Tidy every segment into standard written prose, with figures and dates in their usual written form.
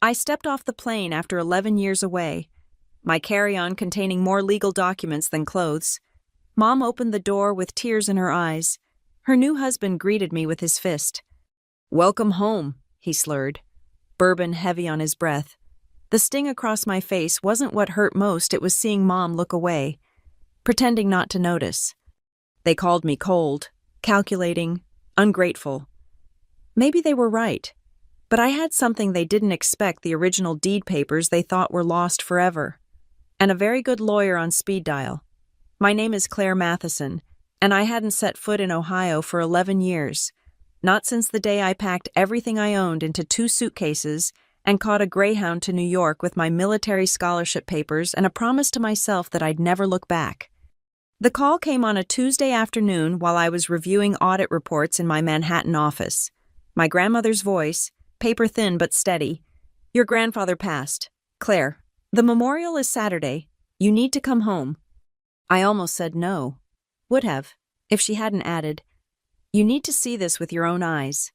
I stepped off the plane after 11 years away, my carry-on containing more legal documents than clothes. Mom opened the door with tears in her eyes. Her new husband greeted me with his fist. "Welcome home," he slurred, bourbon heavy on his breath. The sting across my face wasn't what hurt most, it was seeing Mom look away, pretending not to notice. They called me cold, calculating, ungrateful. Maybe they were right, but I had something they didn't expect: the original deed papers they thought were lost forever, and a very good lawyer on speed dial. My name is Claire Matheson, and I hadn't set foot in Ohio for 11 years, not since the day I packed everything I owned into 2 suitcases and caught a Greyhound to New York with my military scholarship papers and a promise to myself that I'd never look back. The call came on a Tuesday afternoon while I was reviewing audit reports in my Manhattan office. My grandmother's voice, paper thin but steady. "Your grandfather passed. Claire, the memorial is Saturday. You need to come home." I almost said no. Would have, if she hadn't added, "You need to see this with your own eyes."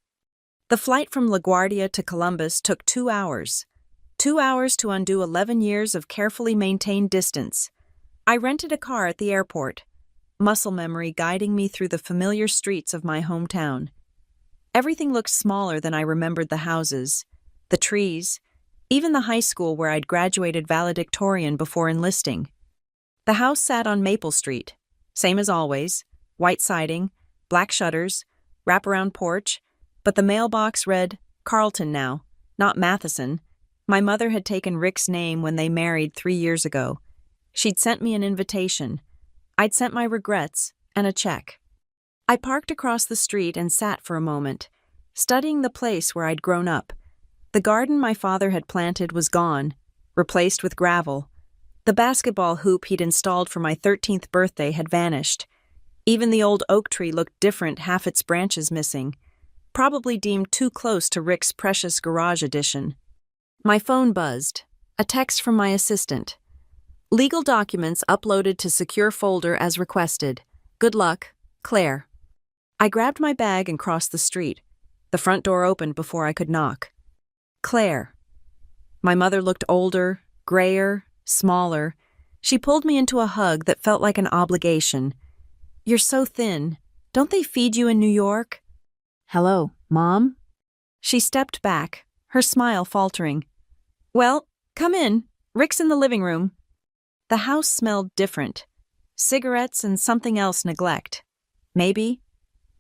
The flight from LaGuardia to Columbus took 2 hours. 2 hours to undo 11 years of carefully maintained distance. I rented a car at the airport, muscle memory guiding me through the familiar streets of my hometown. Everything looked smaller than I remembered: the houses, the trees, even the high school where I'd graduated valedictorian before enlisting. The house sat on Maple Street, same as always, white siding, black shutters, wraparound porch, but the mailbox read Carlton now, not Matheson. My mother had taken Rick's name when they married 3 years ago. She'd sent me an invitation. I'd sent my regrets and a check. I parked across the street and sat for a moment, studying the place where I'd grown up. The garden my father had planted was gone, replaced with gravel. The basketball hoop he'd installed for my 13th birthday had vanished. Even the old oak tree looked different, half its branches missing, probably deemed too close to Rick's precious garage addition. My phone buzzed. A text from my assistant. "Legal documents uploaded to secure folder as requested. Good luck, Claire." I grabbed my bag and crossed the street. The front door opened before I could knock. Claire. My mother looked older, grayer, smaller. She pulled me into a hug that felt like an obligation. "You're so thin. Don't they feed you in New York?" "Hello, Mom?" She stepped back, her smile faltering. "Well, come in. Rick's in the living room." The house smelled different. Cigarettes and something else: neglect. Maybe.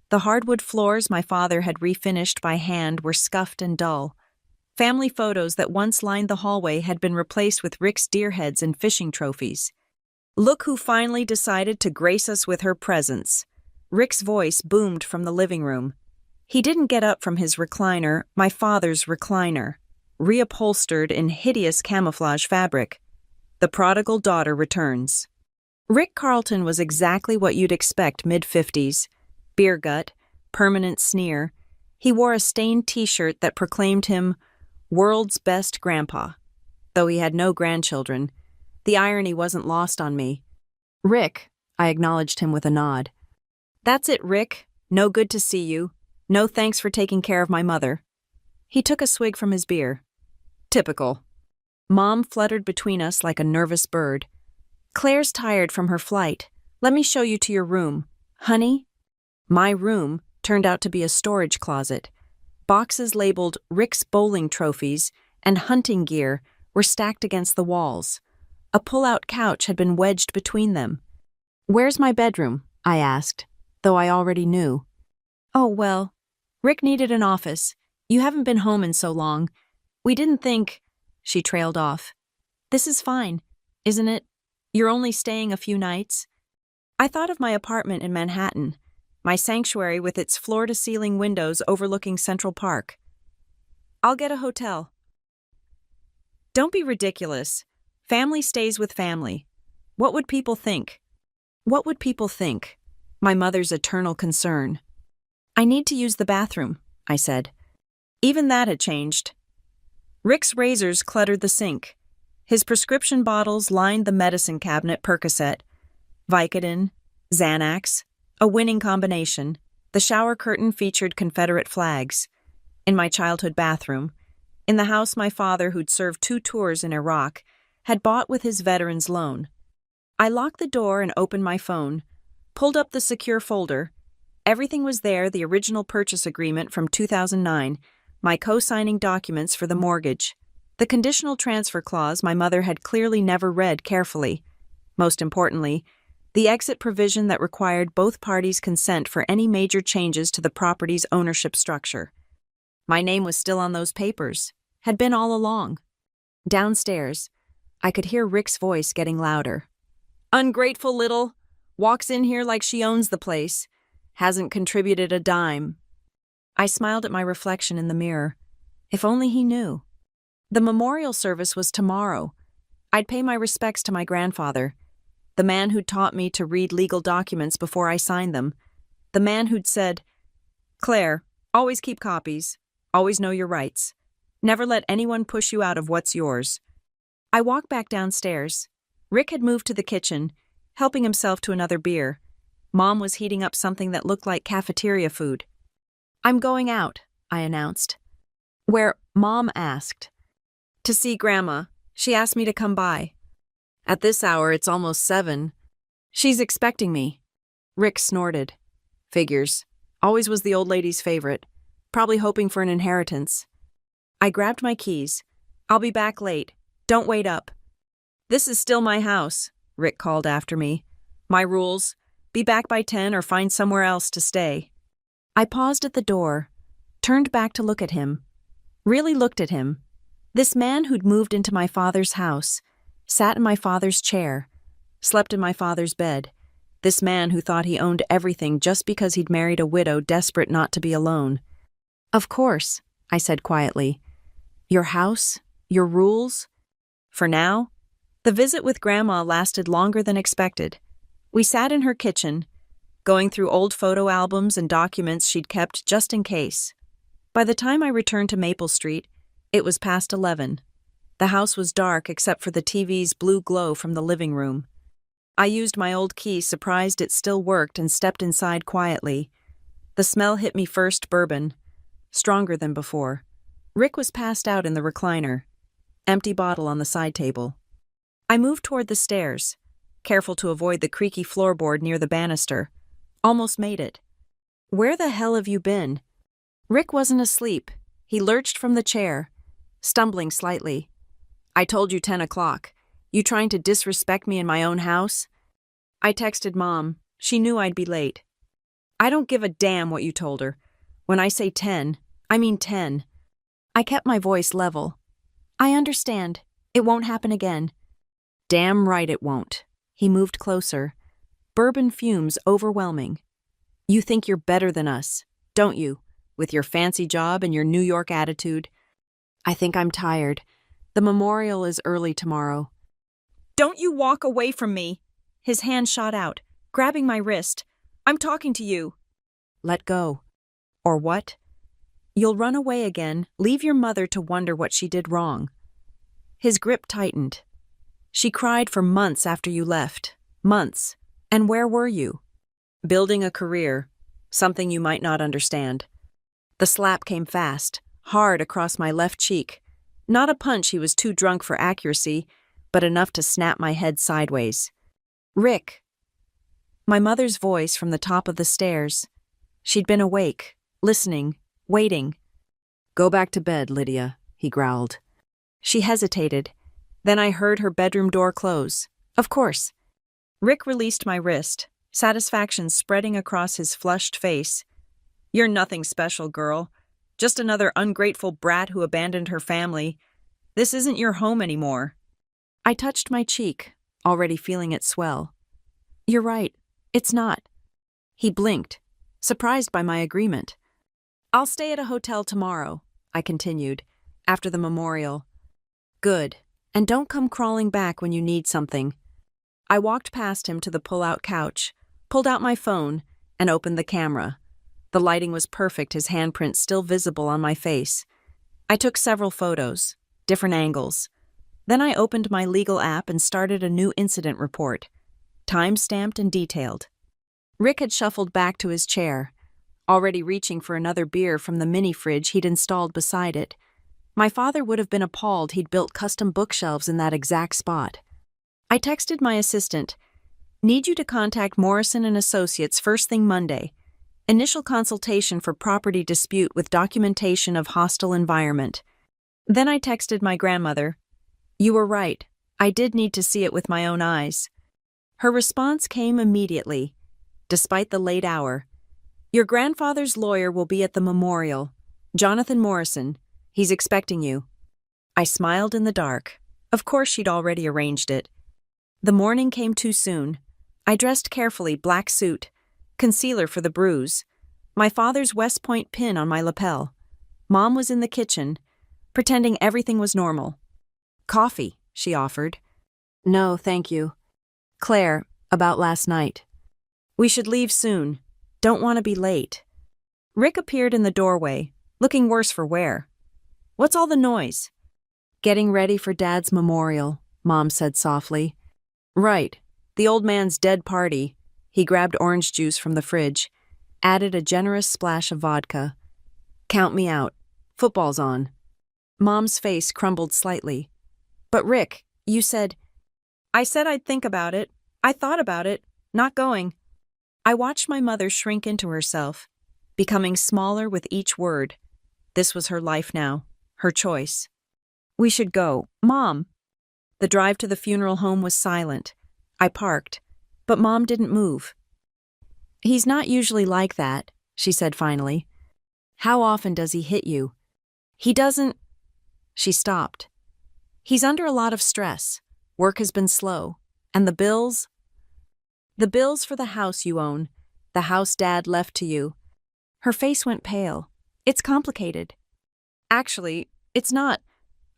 The hardwood floors my father had refinished by hand were scuffed and dull. Family photos that once lined the hallway had been replaced with Rick's deer heads and fishing trophies. "Look who finally decided to grace us with her presence." Rick's voice boomed from the living room. He didn't get up from his recliner, my father's recliner, reupholstered in hideous camouflage fabric. "The prodigal daughter returns." Rick Carlton was exactly what you'd expect: mid-50s, beer gut, permanent sneer. He wore a stained t-shirt that proclaimed him world's best grandpa, though he had no grandchildren. The irony wasn't lost on me. "Rick," I acknowledged him with a nod. "That's it, Rick. No good to see you. No thanks for taking care of my mother." He took a swig from his beer. "Typical." Mom fluttered between us like a nervous bird. "Claire's tired from her flight. Let me show you to your room. Honey?" My room turned out to be a storage closet. Boxes labeled Rick's bowling trophies and hunting gear were stacked against the walls. A pull-out couch had been wedged between them. "Where's my bedroom?" I asked, though I already knew. "Oh, well, Rick needed an office. You haven't been home in so long. We didn't think—" She trailed off. "This is fine, isn't it? You're only staying a few nights." I thought of my apartment in Manhattan, my sanctuary with its floor-to-ceiling windows overlooking Central Park. "I'll get a hotel." "Don't be ridiculous. Family stays with family. What would people think?" What would people think? My mother's eternal concern. "I need to use the bathroom," I said. Even that had changed. Rick's razors cluttered the sink. His prescription bottles lined the medicine cabinet: Percocet, Vicodin, Xanax, a winning combination. The shower curtain featured Confederate flags. In my childhood bathroom, in the house my father, who'd served 2 tours in Iraq, had bought with his veteran's loan. I locked the door and opened my phone, pulled up the secure folder. Everything was there: the original purchase agreement from 2009, my co-signing documents for the mortgage, the conditional transfer clause my mother had clearly never read carefully. Most importantly, the exit provision that required both parties' consent for any major changes to the property's ownership structure. My name was still on those papers, had been all along. Downstairs, I could hear Rick's voice getting louder. Ungrateful little, walks in here like she owns the place, hasn't contributed a dime. I smiled at my reflection in the mirror. If only he knew. The memorial service was tomorrow. I'd pay my respects to my grandfather, the man who'd taught me to read legal documents before I signed them, the man who'd said, "Claire, always keep copies, always know your rights. Never let anyone push you out of what's yours." I walked back downstairs. Rick had moved to the kitchen, helping himself to another beer. Mom was heating up something that looked like cafeteria food. "I'm going out," I announced. "Where?" Mom asked. "To see Grandma. She asked me to come by. At this hour, it's almost 7. She's expecting me." Rick snorted. "Figures. Always was the old lady's favorite. Probably hoping for an inheritance." I grabbed my keys. "I'll be back late. Don't wait up." "This is still my house," Rick called after me. "My rules. Be back by 10 or find somewhere else to stay." I paused at the door, turned back to look at him. Really looked at him. This man who'd moved into my father's house, sat in my father's chair, slept in my father's bed. This man who thought he owned everything just because he'd married a widow desperate not to be alone. "Of course," I said quietly. "Your house, your rules." For now, the visit with Grandma lasted longer than expected. We sat in her kitchen, going through old photo albums and documents she'd kept just in case. By the time I returned to Maple Street, it was past 11. The house was dark except for the TV's blue glow from the living room. I used my old key, surprised it still worked, and stepped inside quietly. The smell hit me first: bourbon, stronger than before. Rick was passed out in the recliner, empty bottle on the side table. I moved toward the stairs, careful to avoid the creaky floorboard near the banister. Almost made it. "Where the hell have you been?" Rick wasn't asleep. He lurched from the chair, stumbling slightly. "I told you 10 o'clock. You trying to disrespect me in my own house?" I texted Mom. She knew I'd be late. "I don't give a damn what you told her. When I say 10, I mean 10. I kept my voice level. "I understand. It won't happen again." "Damn right it won't." He moved closer. Bourbon fumes overwhelming. "You think you're better than us, don't you? With your fancy job and your New York attitude." "I think I'm tired. The memorial is early tomorrow." "Don't you walk away from me!" His hand shot out, grabbing my wrist. "I'm talking to you." "Let go." "Or what?" "You'll run away again, leave your mother to wonder what she did wrong." His grip tightened. "She cried for months after you left. Months. And where were you?" "Building a career. Something you might not understand." The slap came fast, hard across my left cheek. Not a punch he was too drunk for accuracy, but enough to snap my head sideways. "Rick." My mother's voice from the top of the stairs. She'd been awake, listening, waiting. "Go back to bed, Lydia," he growled. She hesitated. Then I heard her bedroom door close. Of course. Rick released my wrist, satisfaction spreading across his flushed face. "You're nothing special, girl. Just another ungrateful brat who abandoned her family. This isn't your home anymore." I touched my cheek, already feeling it swell. "You're right. It's not." He blinked, surprised by my agreement. "I'll stay at a hotel tomorrow," I continued, "after the memorial." "Good. And don't come crawling back when you need something." I walked past him to the pull-out couch, pulled out my phone, and opened the camera. The lighting was perfect, his handprint still visible on my face. I took several photos, different angles. Then I opened my legal app and started a new incident report, time-stamped and detailed. Rick had shuffled back to his chair, already reaching for another beer from the mini-fridge he'd installed beside it. My father would have been appalled he'd built custom bookshelves in that exact spot. I texted my assistant, "Need you to contact Morrison and Associates first thing Monday. Initial consultation for property dispute with documentation of hostile environment." Then I texted my grandmother, "You were right. I did need to see it with my own eyes." Her response came immediately, despite the late hour. "Your grandfather's lawyer will be at the memorial. Jonathan Morrison. He's expecting you." I smiled in the dark. Of course she'd already arranged it. The morning came too soon. I dressed carefully, black suit, concealer for the bruise, my father's West Point pin on my lapel. Mom was in the kitchen, pretending everything was normal. "Coffee," she offered. "No, thank you." "Claire, about last night." "We should leave soon. Don't want to be late." Rick appeared in the doorway, looking worse for wear. "What's all the noise?" "Getting ready for Dad's memorial," Mom said softly. "Right. The old man's dead party." He grabbed orange juice from the fridge, added a generous splash of vodka. "Count me out. Football's on." Mom's face crumbled slightly. "But Rick, you said—" "I said I'd think about it. I thought about it. Not going." I watched my mother shrink into herself, becoming smaller with each word. This was her life now, her choice. "We should go, Mom." The drive to the funeral home was silent. I parked, but Mom didn't move. "He's not usually like that," she said finally. "How often does he hit you?" "He doesn't—" She stopped. "He's under a lot of stress. Work has been slow. And the bills? The bills for the house you own, the house Dad left to you." Her face went pale. "It's complicated." "Actually, it's not."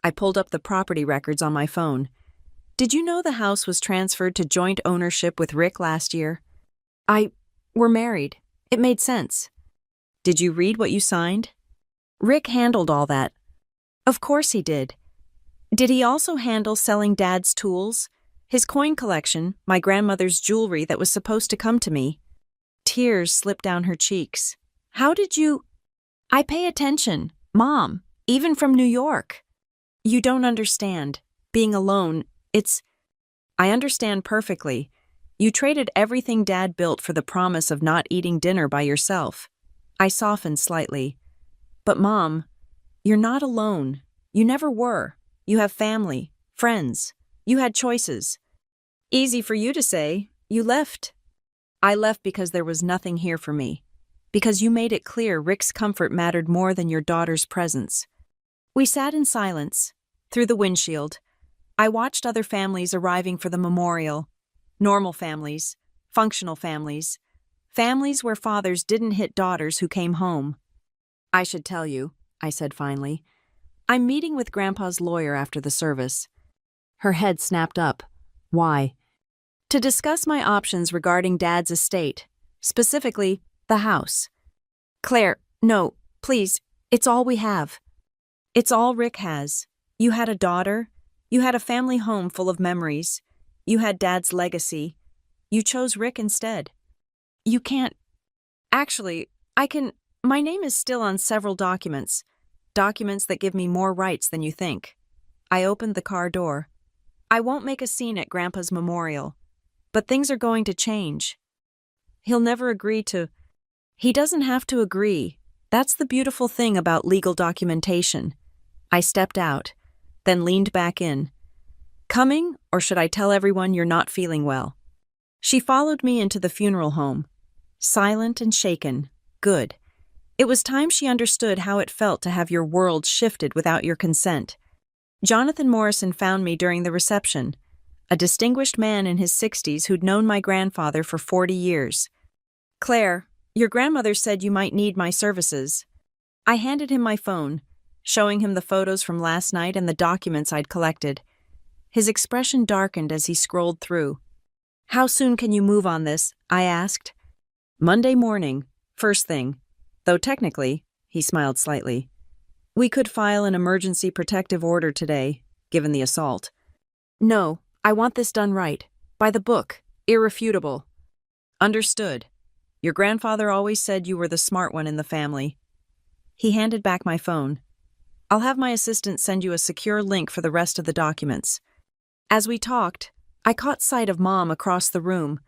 I pulled up the property records on my phone. "Did you know the house was transferred to joint ownership with Rick last year?" We're married. It made sense." "Did you read what you signed?" "Rick handled all that." "Of course he did." "Did he also handle selling Dad's tools? His coin collection, my grandmother's jewelry that was supposed to come to me?" Tears slipped down her cheeks. "How did you—" "I pay attention, Mom, even from New York." "You don't understand. Being alone, it's—" "I understand perfectly. You traded everything Dad built for the promise of not eating dinner by yourself." I softened slightly. "But Mom, you're not alone. You never were. You have family, friends. You had choices." "Easy for you to say. You left." "I left because there was nothing here for me. Because you made it clear Rick's comfort mattered more than your daughter's presence." We sat in silence, through the windshield. I watched other families arriving for the memorial. Normal families, functional families, families where fathers didn't hit daughters who came home. "I should tell you," I said finally. "I'm meeting with Grandpa's lawyer after the service." Her head snapped up. "Why?" "To discuss my options regarding Dad's estate, specifically the house." "Claire, no, please, it's all we have." "It's all Rick has. You had a daughter. You had a family home full of memories. You had Dad's legacy. You chose Rick instead. You can't— Actually, I can— My name is still on several documents. Documents that give me more rights than you think." I opened the car door. "I won't make a scene at Grandpa's memorial. But things are going to change. He'll never agree to—" "He doesn't have to agree. That's the beautiful thing about legal documentation." I stepped out, then leaned back in. "Coming, or should I tell everyone you're not feeling well?" She followed me into the funeral home. Silent and shaken. Good. It was time she understood how it felt to have your world shifted without your consent. Jonathan Morrison found me during the reception, a distinguished man in his 60s who'd known my grandfather for 40 years. "Claire, your grandmother said you might need my services." I handed him my phone, showing him the photos from last night and the documents I'd collected. His expression darkened as he scrolled through. "How soon can you move on this?" I asked. "Monday morning, first thing. Though technically," he smiled slightly, "we could file an emergency protective order today, given the assault." "No, I want this done right. By the book. Irrefutable." "Understood. Your grandfather always said you were the smart one in the family." He handed back my phone. I'll have my assistant send you a secure link for the rest of the documents. As we talked, I caught sight of Mom across the room,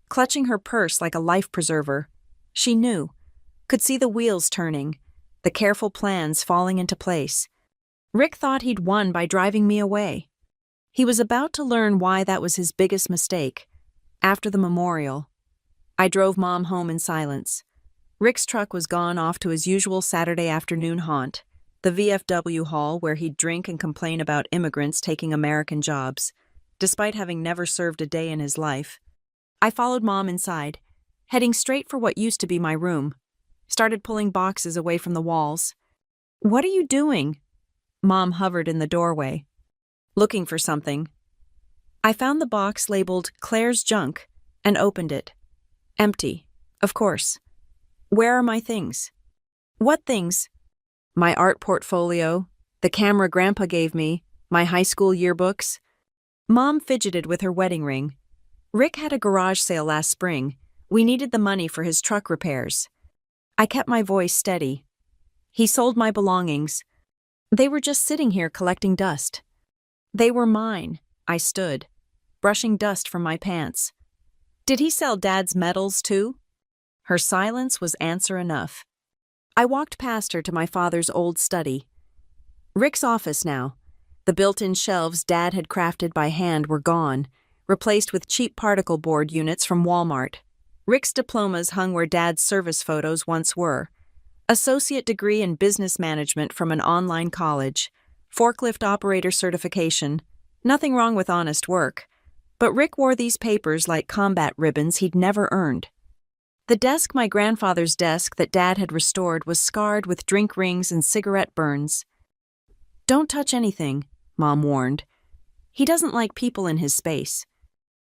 clutching her purse like a life preserver. She knew, could see the wheels turning, the careful plans falling into place. Rick thought he'd won by driving me away. He was about to learn why that was his biggest mistake. After the memorial, I drove Mom home in silence. Rick's truck was gone off to his usual Saturday afternoon haunt, the VFW hall where he'd drink and complain about immigrants taking American jobs, despite having never served a day in his life. I followed Mom inside, heading straight for what used to be my room. Started pulling boxes away from the walls. "What are you doing?" Mom hovered in the doorway. "Looking for something." I found the box labeled Claire's Junk and opened it. Empty, of course. Where are my things? What things? My art portfolio, the camera Grandpa gave me, my high school yearbooks. Mom fidgeted with her wedding ring. Rick had a garage sale last spring. We needed the money for his truck repairs. I kept my voice steady. He sold my belongings. They were just sitting here collecting dust. They were mine. I stood, brushing dust from my pants. Did he sell Dad's medals too? Her silence was answer enough. I walked past her to my father's old study. Rick's office now. The built-in shelves Dad had crafted by hand were gone, replaced with cheap particle board units from Walmart. Rick's diplomas hung where Dad's service photos once were. Associate degree in business management from an online college, forklift operator certification. Nothing wrong with honest work. But Rick wore these papers like combat ribbons he'd never earned. The desk, my grandfather's desk that Dad had restored, was scarred with drink rings and cigarette burns. "Don't touch anything," Mom warned. "He doesn't like people in his space."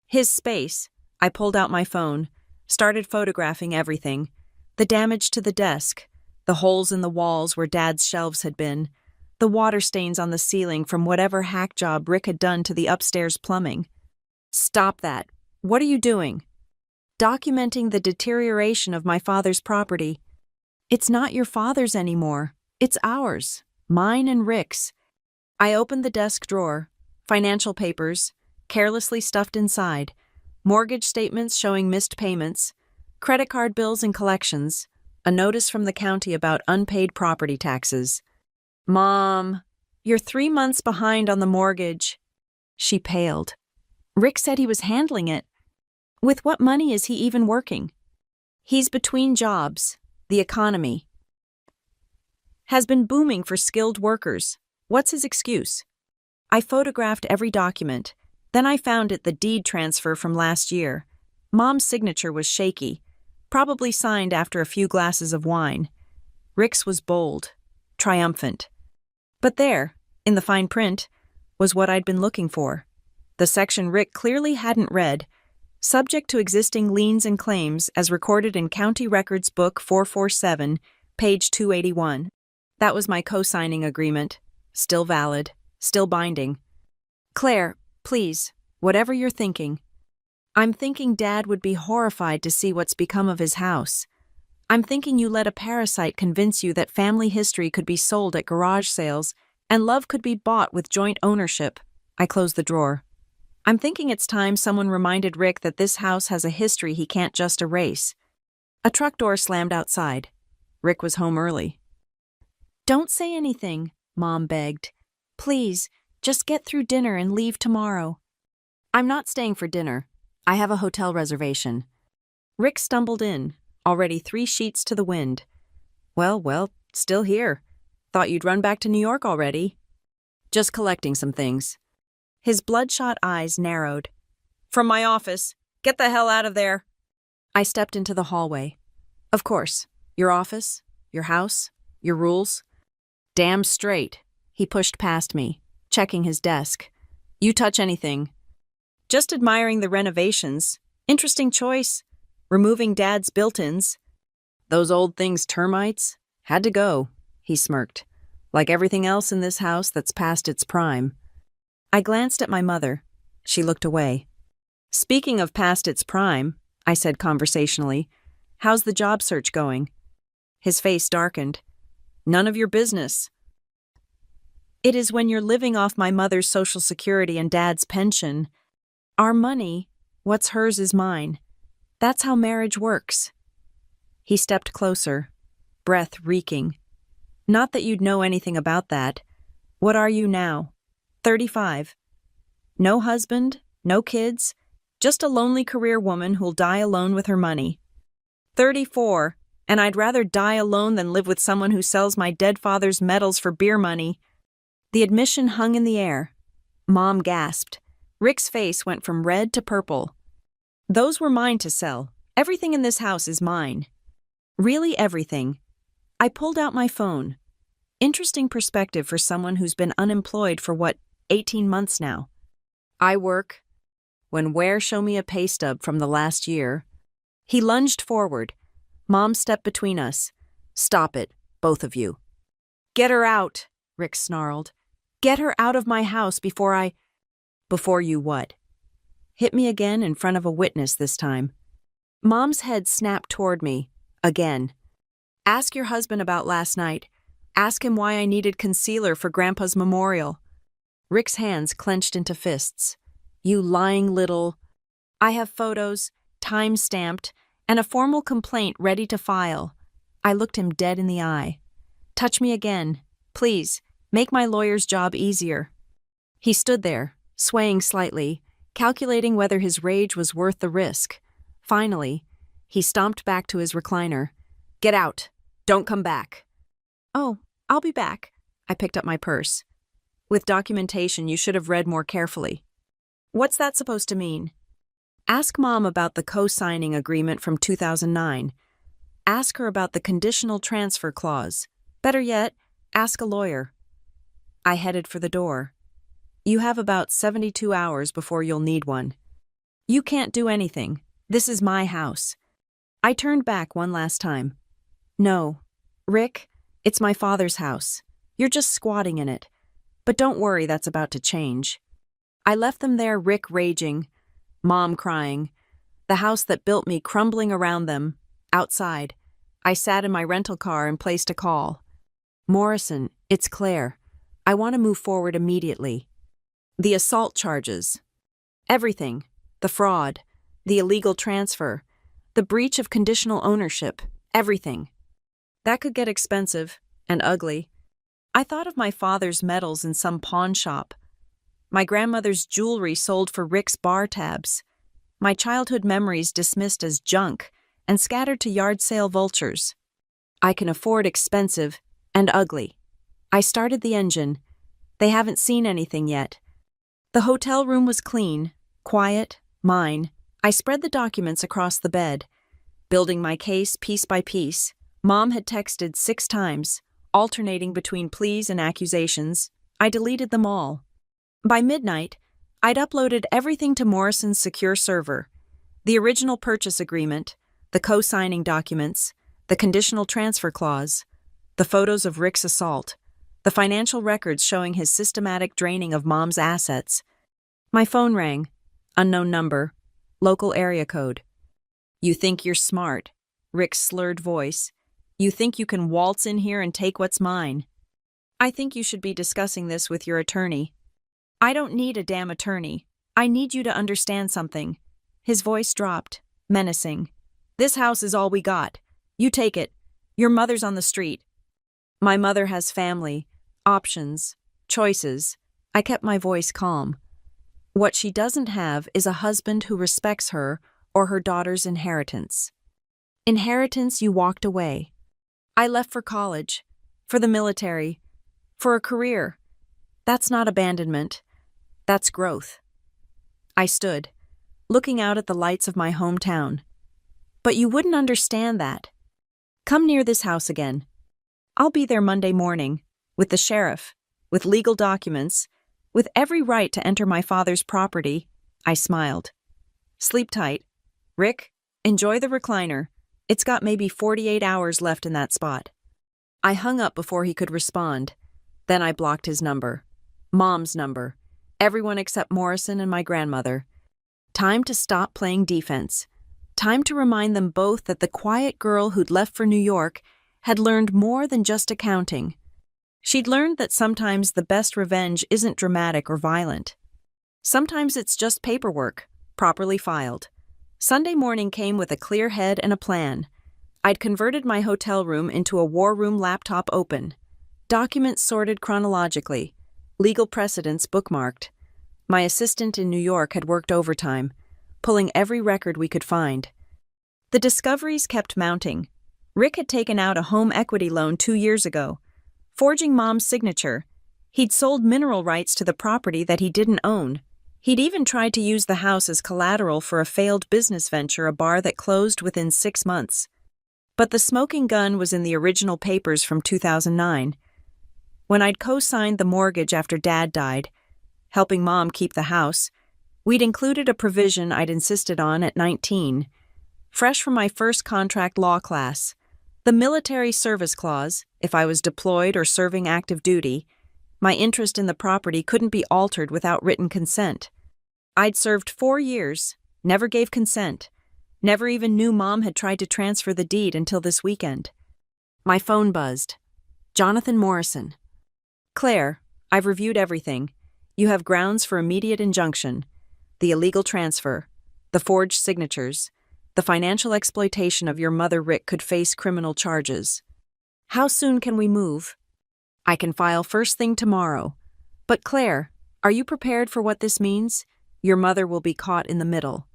His space. I pulled out my phone, started photographing everything. The damage to the desk, the holes in the walls where Dad's shelves had been, the water stains on the ceiling from whatever hack job Rick had done to the upstairs plumbing. "Stop that. What are you doing?" "Documenting the deterioration of my father's property." "It's not your father's anymore. It's ours. Mine and Rick's." I opened the desk drawer. Financial papers, carelessly stuffed inside. Mortgage statements showing missed payments. Credit card bills and collections. A notice from the county about unpaid property taxes. "Mom, you're 3 months behind on the mortgage." She paled. "Rick said he was handling it. With what money is he even working?" "He's between jobs. The economy has been booming for skilled workers. What's his excuse?" I photographed every document. Then I found the deed transfer from last year. Mom's signature was shaky, probably signed after a few glasses of wine. Rick's was bold, triumphant. But there, in the fine print, was what I'd been looking for. The section Rick clearly hadn't read. Subject to existing liens and claims as recorded in County Records Book 447, page 281. That was my co-signing agreement. Still valid, still binding. "Claire, please, whatever you're thinking." "I'm thinking Dad would be horrified to see what's become of his house. I'm thinking you let a parasite convince you that family history could be sold at garage sales and love could be bought with joint ownership." I closed the drawer. "I'm thinking it's time someone reminded Rick that this house has a history he can't just erase." A truck door slammed outside. Rick was home early. "Don't say anything," Mom begged. "Please, just get through dinner and leave tomorrow." "I'm not staying for dinner. I have a hotel reservation." Rick stumbled in, already 3 sheets to the wind. Well, still here. Thought you'd run back to New York already." "Just collecting some things." His bloodshot eyes narrowed. "From my office. Get the hell out of there." I stepped into the hallway. "Of course. Your office, your house, your rules." "Damn straight." He pushed past me, checking his desk. "You touch anything." "Just admiring the renovations. Interesting choice. Removing Dad's built-ins." "Those old things termites? Had to go," he smirked. "Like everything else in this house that's past its prime." I glanced at my mother. She looked away. "Speaking of past its prime," I said conversationally, "how's the job search going?" His face darkened. "None of your business." It is when you're living off my mother's Social Security and Dad's pension. Our money, what's hers is mine. That's how marriage works. He stepped closer, breath reeking. Not that you'd know anything about that. What are you now? 35. No husband, no kids, just a lonely career woman who'll die alone with her money. 34, and I'd rather die alone than live with someone who sells my dead father's medals for beer money. The admission hung in the air. Mom gasped. Rick's face went from red to purple. Those were mine to sell. Everything in this house is mine. Really everything. I pulled out my phone. Interesting perspective for someone who's been unemployed for 18 months now. I work. Where show me a pay stub from the last year. He lunged forward. Mom stepped between us. Stop it, both of you. Get her out, Rick snarled. Get her out of my house before you what? Hit me again in front of a witness this time. Mom's head snapped toward me. Again. Ask your husband about last night. Ask him why I needed concealer for Grandpa's memorial. Rick's hands clenched into fists. You lying little... I have photos, time-stamped, and a formal complaint ready to file. I looked him dead in the eye. Touch me again. Please, make my lawyer's job easier. He stood there, swaying slightly, calculating whether his rage was worth the risk. Finally, he stomped back to his recliner. Get out. Don't come back. Oh, I'll be back. I picked up my purse. With documentation you should have read more carefully. What's that supposed to mean? Ask Mom about the co-signing agreement from 2009. Ask her about the conditional transfer clause. Better yet, ask a lawyer. I headed for the door. You have about 72 hours before you'll need one. You can't do anything. This is my house. I turned back one last time. No, Rick, it's my father's house. You're just squatting in it. But don't worry, that's about to change. I left them there, Rick raging, Mom crying, the house that built me crumbling around them. Outside, I sat in my rental car and placed a call. Morrison, it's Claire. I want to move forward immediately. The assault charges. Everything. The fraud. The illegal transfer. The breach of conditional ownership. Everything. That could get expensive and ugly. I thought of my father's medals in some pawn shop. My grandmother's jewelry sold for Rick's bar tabs. My childhood memories dismissed as junk and scattered to yard sale vultures. I can afford expensive and ugly. I started the engine. They haven't seen anything yet. The hotel room was clean, quiet, mine. I spread the documents across the bed. Building my case piece by piece, Mom had texted 6 times, alternating between pleas and accusations. I deleted them all. By midnight, I'd uploaded everything to Morrison's secure server. The original purchase agreement, the co-signing documents, the conditional transfer clause, the photos of Rick's assault, the financial records showing his systematic draining of Mom's assets. My phone rang. Unknown number. Local area code. You think you're smart, Rick's slurred voice. You think you can waltz in here and take what's mine. I think you should be discussing this with your attorney. I don't need a damn attorney. I need you to understand something. His voice dropped, menacing. This house is all we got. You take it. Your mother's on the street. My mother has family, options, choices. I kept my voice calm. What she doesn't have is a husband who respects her or her daughter's inheritance. Inheritance, you walked away. I left for college, for the military, for a career. That's not abandonment. That's growth. I stood, looking out at the lights of my hometown. But you wouldn't understand that. Come near this house again. I'll be there Monday morning, with the sheriff, with legal documents, with every right to enter my father's property. I smiled. Sleep tight. Rick, enjoy the recliner. It's got maybe 48 hours left in that spot. I hung up before he could respond. Then I blocked his number. Mom's number. Everyone except Morrison and my grandmother. Time to stop playing defense. Time to remind them both that the quiet girl who'd left for New York had learned more than just accounting. She'd learned that sometimes the best revenge isn't dramatic or violent. Sometimes it's just paperwork, properly filed. Sunday morning came with a clear head and a plan. I'd converted my hotel room into a war room laptop open. Documents sorted chronologically. Legal precedents bookmarked. My assistant in New York had worked overtime, pulling every record we could find. The discoveries kept mounting. Rick had taken out a home equity loan 2 years ago, forging Mom's signature. He'd sold mineral rights to the property that he didn't own. He'd even tried to use the house as collateral for a failed business venture, a bar that closed within 6 months. But the smoking gun was in the original papers from 2009. When I'd co-signed the mortgage after Dad died, helping Mom keep the house, we'd included a provision I'd insisted on at 19. Fresh from my first contract law class, the military service clause, if I was deployed or serving active duty, my interest in the property couldn't be altered without written consent. I'd served 4 years, never gave consent, never even knew Mom had tried to transfer the deed until this weekend. My phone buzzed. Jonathan Morrison. Claire, I've reviewed everything. You have grounds for immediate injunction, the illegal transfer, the forged signatures, the financial exploitation of your mother. Rick could face criminal charges. How soon can we move? I can file first thing tomorrow. But Claire, are you prepared for what this means? Your mother will be caught in the middle.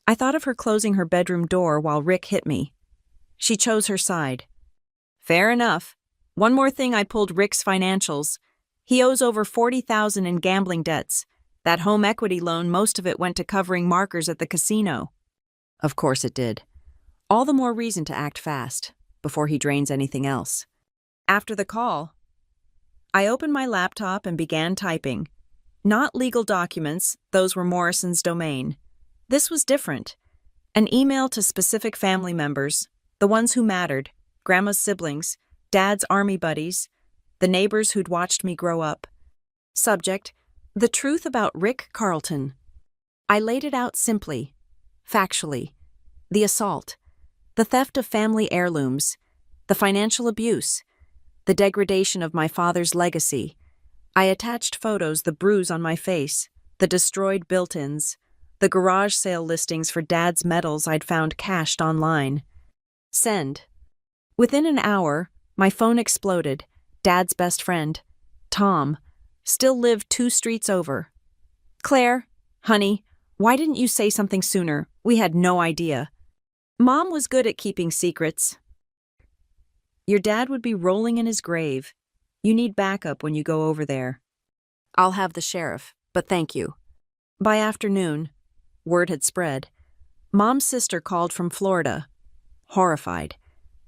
I thought of her closing her bedroom door while Rick hit me. She chose her side. Fair enough. One more thing, I pulled Rick's financials. He owes over $40,000 in gambling debts. That home equity loan, most of it went to covering markers at the casino. Of course it did. All the more reason to act fast, before he drains anything else. After the call, I opened my laptop and began typing. Not legal documents, those were Morrison's domain. This was different. An email to specific family members, the ones who mattered, Grandma's siblings, Dad's army buddies, the neighbors who'd watched me grow up. Subject: the truth about Rick Carlton. I laid it out simply, factually. The assault, the theft of family heirlooms, the financial abuse, the degradation of my father's legacy. I attached photos, the bruise on my face, the destroyed built-ins, the garage sale listings for Dad's medals I'd found cached online. Send. Within an hour, my phone exploded. Dad's best friend, Tom, still lived 2 streets over. Claire, honey, why didn't you say something sooner? We had no idea. Mom was good at keeping secrets. Your dad would be rolling in his grave. You need backup when you go over there. I'll have the sheriff, but thank you. By afternoon, word had spread. Mom's sister called from Florida. Horrified.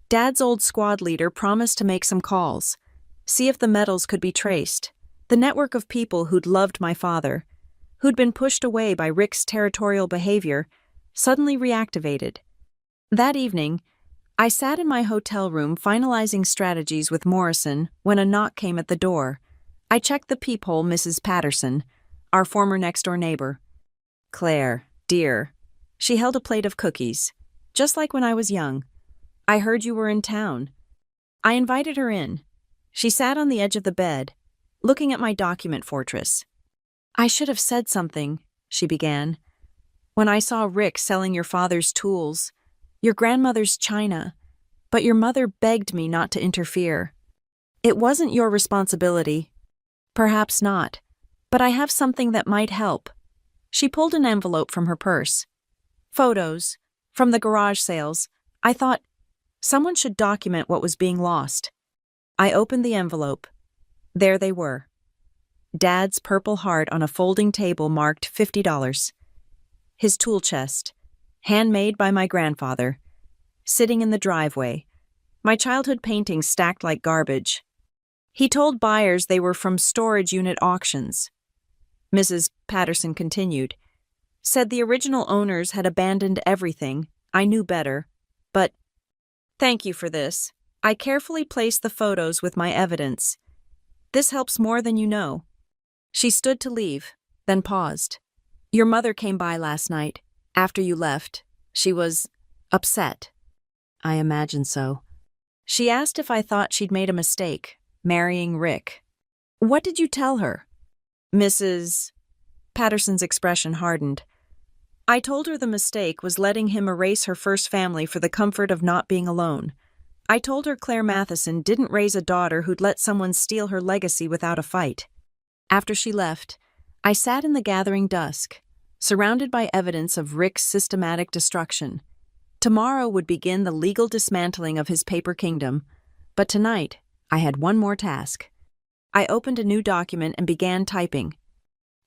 Dad's old squad leader promised to make some calls, see if the medals could be traced. The network of people who'd loved my father, who'd been pushed away by Rick's territorial behavior, suddenly reactivated. That evening, I sat in my hotel room finalizing strategies with Morrison when a knock came at the door. I checked the peephole. Mrs. Patterson, our former next-door neighbor. Claire, dear. She held a plate of cookies, just like when I was young. I heard you were in town. I invited her in. She sat on the edge of the bed, looking at my document fortress. I should have said something, she began. When I saw Rick selling your father's tools, your grandmother's china, but your mother begged me not to interfere. It wasn't your responsibility. Perhaps not, but I have something that might help. She pulled an envelope from her purse. Photos, from the garage sales. I thought, someone should document what was being lost. I opened the envelope. There they were. Dad's purple heart on a folding table marked $50. His tool chest, handmade by my grandfather, sitting in the driveway. My childhood paintings stacked like garbage. He told buyers they were from storage unit auctions. Mrs. Patterson continued, said the original owners had abandoned everything. I knew better, but thank you for this. I carefully placed the photos with my evidence. This helps more than you know. She stood to leave, then paused. Your mother came by last night. After you left, she was upset. I imagine so. She asked if I thought she'd made a mistake, marrying Rick. What did you tell her? Mrs. Patterson's expression hardened. I told her the mistake was letting him erase her first family for the comfort of not being alone. I told her Claire Matheson didn't raise a daughter who'd let someone steal her legacy without a fight. After she left, I sat in the gathering dusk, surrounded by evidence of Rick's systematic destruction. Tomorrow would begin the legal dismantling of his paper kingdom, but tonight I had one more task. I opened a new document and began typing.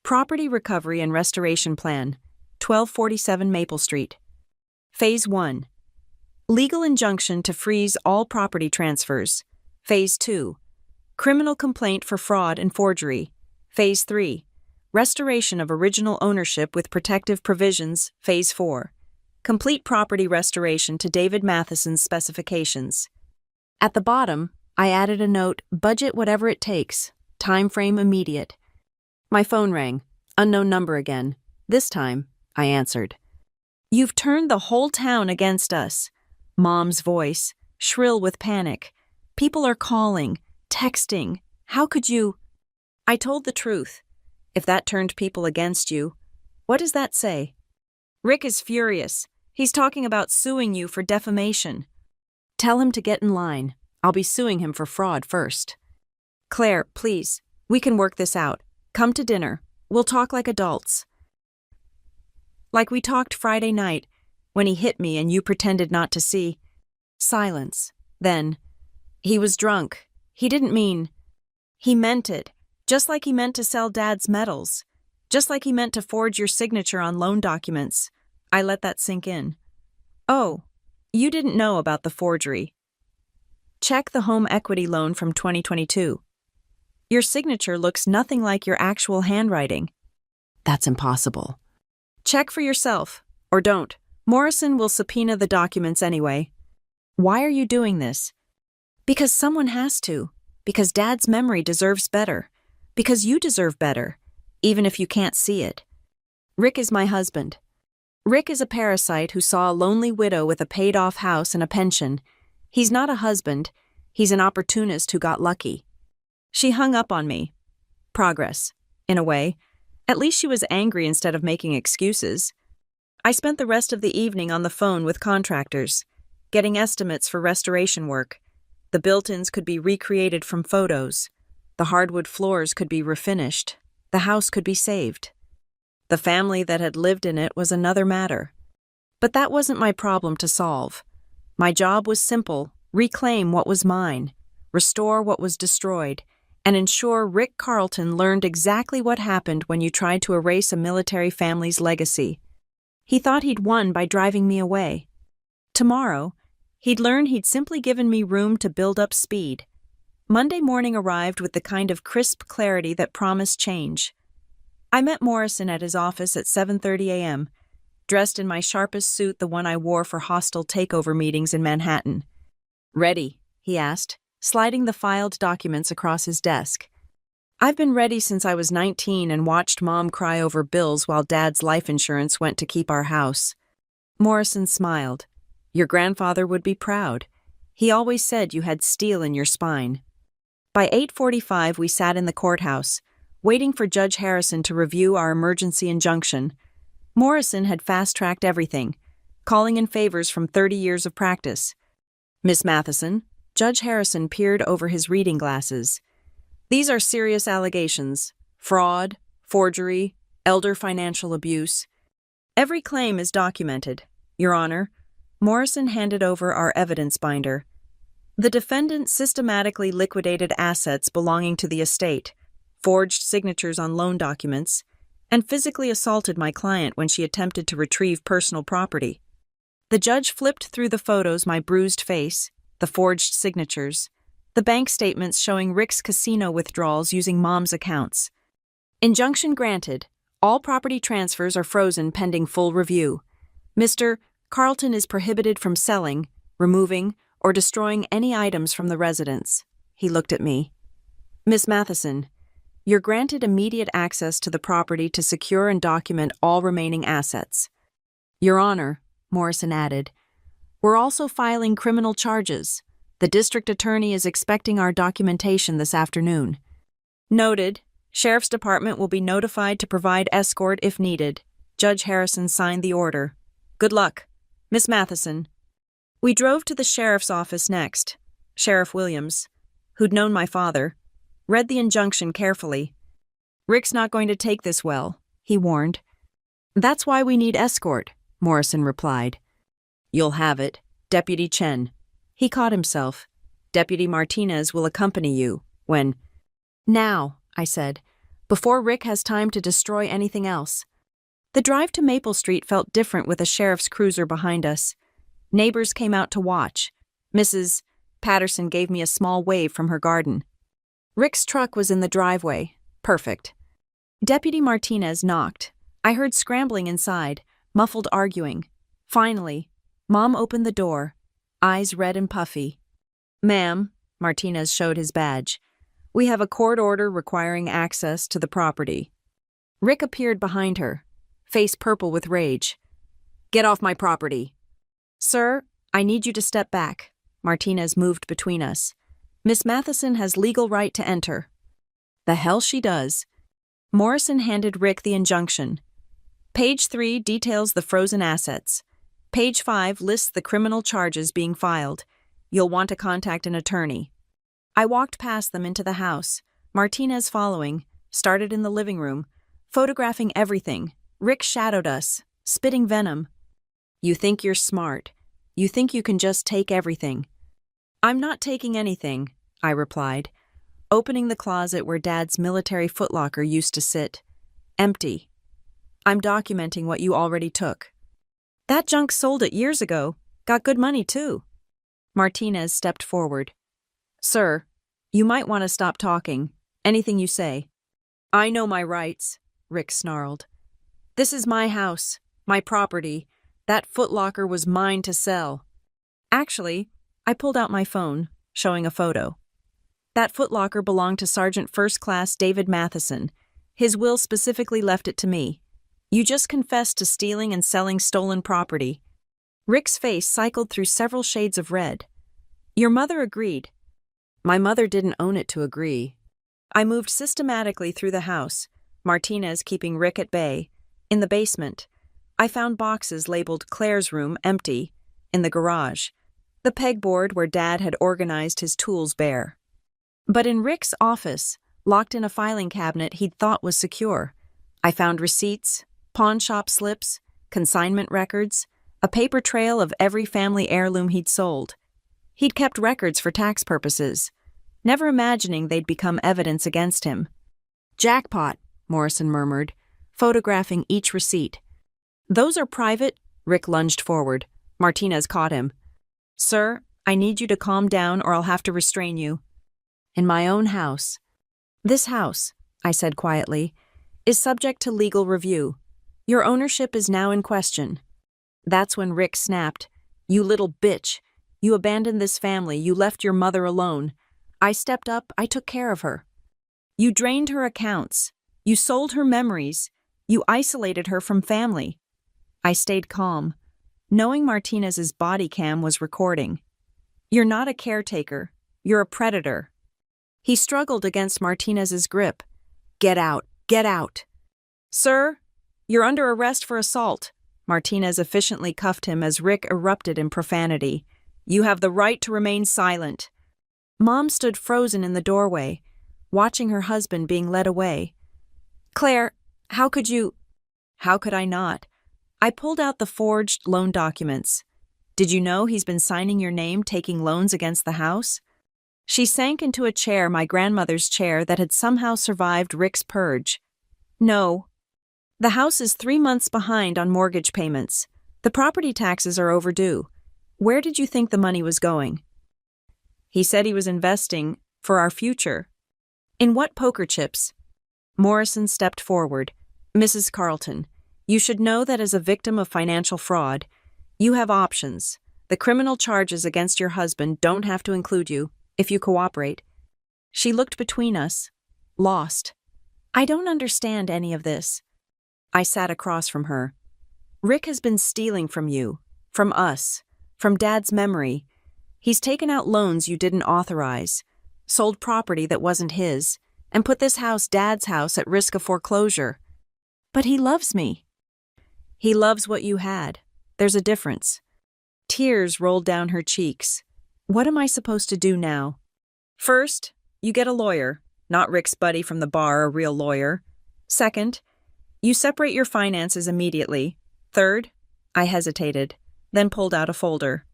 Property Recovery and Restoration Plan, 1247 Maple Street. Phase 1. Legal injunction to freeze all property transfers. Phase 2. Criminal complaint for fraud and forgery. Phase 3. Restoration of original ownership with protective provisions. Phase 4. Complete property restoration to David Matheson's specifications. At the bottom, I added a note, budget whatever it takes, time frame immediate. My phone rang, unknown number again. This time, I answered. You've turned the whole town against us. Mom's voice, shrill with panic. People are calling, texting. How could you? I told the truth. If that turned people against you, what does that say? Rick is furious. He's talking about suing you for defamation. Tell him to get in line. I'll be suing him for fraud first. Claire, please, we can work this out. Come to dinner. We'll talk like adults. Like we talked Friday night, when he hit me and you pretended not to see. Silence. Then, he was drunk. He didn't mean. He meant it, just like he meant to sell Dad's medals, just like he meant to forge your signature on loan documents. I let that sink in. Oh, you didn't know about the forgery. Check the home equity loan from 2022. Your signature looks nothing like your actual handwriting. That's impossible. Check for yourself, or don't. Morrison will subpoena the documents anyway. Why are you doing this? Because someone has to. Because Dad's memory deserves better. Because you deserve better, even if you can't see it. Rick is my husband. Rick is a parasite who saw a lonely widow with a paid-off house and a pension. He's not a husband. He's an opportunist who got lucky. She hung up on me. Progress, in a way. At least she was angry instead of making excuses. I spent the rest of the evening on the phone with contractors, getting estimates for restoration work. The built-ins could be recreated from photos. The hardwood floors could be refinished. The house could be saved. The family that had lived in it was another matter. But that wasn't my problem to solve. My job was simple: reclaim what was mine, restore what was destroyed, and ensure Rick Carlton learned exactly what happened when you tried to erase a military family's legacy. He thought he'd won by driving me away. Tomorrow, he'd learn he'd simply given me room to build up speed. Monday morning arrived with the kind of crisp clarity that promised change. I met Morrison at his office at 7:30 a.m., dressed in my sharpest suit, the one I wore for hostile takeover meetings in Manhattan. Ready, he asked, sliding the filed documents across his desk. I've been ready since I was 19 and watched Mom cry over bills while Dad's life insurance went to keep our house. Morrison smiled. Your grandfather would be proud. He always said you had steel in your spine. By 8:45, we sat in the courthouse, waiting for Judge Harrison to review our emergency injunction. Morrison had fast-tracked everything, calling in favors from 30 years of practice. Miss Matheson, Judge Harrison peered over his reading glasses. These are serious allegations: fraud, forgery, elder financial abuse. Every claim is documented, Your Honor. Morrison handed over our evidence binder. The defendant systematically liquidated assets belonging to the estate, forged signatures on loan documents, and physically assaulted my client when she attempted to retrieve personal property. The judge flipped through the photos: my bruised face, the forged signatures, the bank statements showing Rick's casino withdrawals using Mom's accounts. Injunction granted. All property transfers are frozen pending full review. Mr. Carlton is prohibited from selling, removing, or destroying any items from the residence. He looked at me. Miss Matheson, you're granted immediate access to the property to secure and document all remaining assets. Your Honor, Morrison added, we're also filing criminal charges. The district attorney is expecting our documentation this afternoon. Noted. Sheriff's Department will be notified to provide escort if needed. Judge Harrison signed the order. Good luck. Miss Matheson. We drove to the sheriff's office next. Sheriff Williams, who'd known my father, read the injunction carefully. Rick's not going to take this well, he warned. That's why we need escort, Morrison replied. You'll have it, Deputy Chen. He caught himself. Deputy Martinez will accompany you when... Now, I said, before Rick has time to destroy anything else. The drive to Maple Street felt different with a sheriff's cruiser behind us. Neighbors came out to watch. Mrs. Patterson gave me a small wave from her garden. Rick's truck was in the driveway. Perfect. Deputy Martinez knocked. I heard scrambling inside, muffled arguing. Finally, Mom opened the door, eyes red and puffy. Ma'am, Martinez showed his badge. We have a court order requiring access to the property. Rick appeared behind her, face purple with rage. Get off my property. Sir, I need you to step back. Martinez moved between us. Miss Matheson has legal right to enter. The hell she does. Morrison handed Rick the injunction. Page 3 details the frozen assets. Page 5 lists the criminal charges being filed. You'll want to contact an attorney. I walked past them into the house, Martinez following, started in the living room, photographing everything. Rick shadowed us, spitting venom. You think you're smart. You think you can just take everything. I'm not taking anything, I replied, opening the closet where Dad's military footlocker used to sit. Empty. I'm documenting what you already took. That junk sold it years ago. Got good money, too. Martinez stepped forward. Sir, you might want to stop talking. Anything you say. I know my rights, Rick snarled. This is my house, my property. That footlocker was mine to sell. Actually, I pulled out my phone, showing a photo. That footlocker belonged to Sergeant First Class David Matheson. His will specifically left it to me. You just confessed to stealing and selling stolen property. Rick's face cycled through several shades of red. Your mother agreed. My mother didn't own it to agree. I moved systematically through the house, Martinez keeping Rick at bay. In the basement, I found boxes labeled Claire's room empty. In the garage, the pegboard where Dad had organized his tools bare. But in Rick's office, locked in a filing cabinet he'd thought was secure, I found receipts, pawn shop slips, consignment records, a paper trail of every family heirloom he'd sold. He'd kept records for tax purposes, never imagining they'd become evidence against him. Jackpot, Morrison murmured, photographing each receipt. Those are private, Rick lunged forward. Martinez caught him. Sir, I need you to calm down or I'll have to restrain you. In my own house. This house, I said quietly, is subject to legal review. Your ownership is now in question. That's when Rick snapped. You little bitch. You abandoned this family. You left your mother alone. I stepped up. I took care of her. You drained her accounts. You sold her memories. You isolated her from family. I stayed calm, knowing Martinez's body cam was recording. You're not a caretaker. You're a predator. He struggled against Martinez's grip. Get out. Get out. Sir, you're under arrest for assault. Martinez efficiently cuffed him as Rick erupted in profanity. You have the right to remain silent. Mom stood frozen in the doorway, watching her husband being led away. Claire, how could you... How could I not? I pulled out the forged loan documents. Did you know he's been signing your name, taking loans against the house? She sank into a chair, my grandmother's chair that had somehow survived Rick's purge. No. The house is 3 months behind on mortgage payments. The property taxes are overdue. Where did you think the money was going? He said he was investing for our future. In what poker chips? Morrison stepped forward. Mrs. Carlton, you should know that as a victim of financial fraud, you have options. The criminal charges against your husband don't have to include you, if you cooperate. She looked between us, lost. I don't understand any of this. I sat across from her. Rick has been stealing from you, from us, from Dad's memory. He's taken out loans you didn't authorize, sold property that wasn't his, and put this house, Dad's house, at risk of foreclosure. But he loves me. He loves what you had. There's a difference. Tears rolled down her cheeks. What am I supposed to do now? First, you get a lawyer, not Rick's buddy from the bar, a real lawyer. Second, you separate your finances immediately. Third, I hesitated, then pulled out a folder.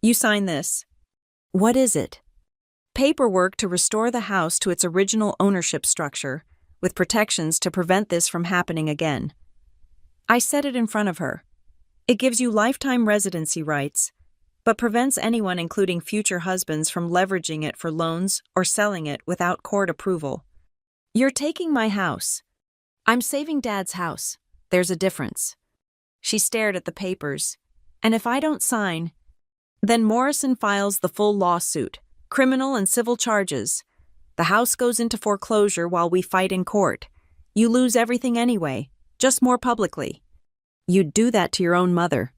You sign this. What is it? Paperwork to restore the house to its original ownership structure, with protections to prevent this from happening again. I set it in front of her. It gives you lifetime residency rights, but prevents anyone, including future husbands, from leveraging it for loans or selling it without court approval. You're taking my house. I'm saving Dad's house. There's a difference. She stared at the papers. And if I don't sign, then Morrison files the full lawsuit, criminal and civil charges. The house goes into foreclosure while we fight in court. You lose everything anyway, just more publicly. You'd do that to your own mother.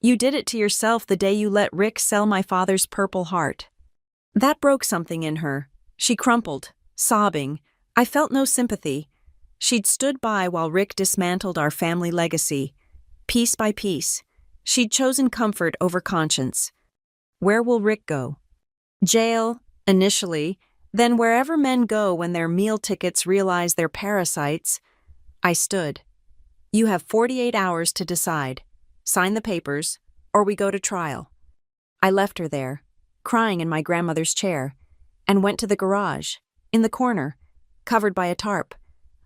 You did it to yourself the day you let Rick sell my father's Purple Heart. That broke something in her. She crumpled, sobbing. I felt no sympathy. She'd stood by while Rick dismantled our family legacy. Piece by piece, she'd chosen comfort over conscience. Where will Rick go? Jail, initially, then wherever men go when their meal tickets realize they're parasites. I stood. You have 48 hours to decide. Sign the papers, or we go to trial. I left her there, crying in my grandmother's chair, and went to the garage, in the corner, covered by a tarp.